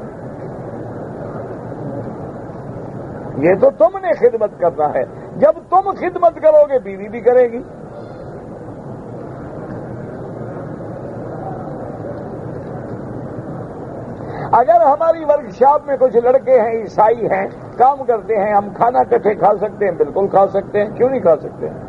یہ تو تم نے خدمت کرنا ہے. جب تم خدمت کرو گے بیوی بھی کرے گی. اگر ہماری ورکشاپ میں کچھ لڑکے ہیں عیسائی ہیں کام کرتے ہیں ہم کھانا کٹھے کھا سکتے ہیں؟ بالکل کھا سکتے ہیں. کیوں نہیں کھا سکتے ہیں؟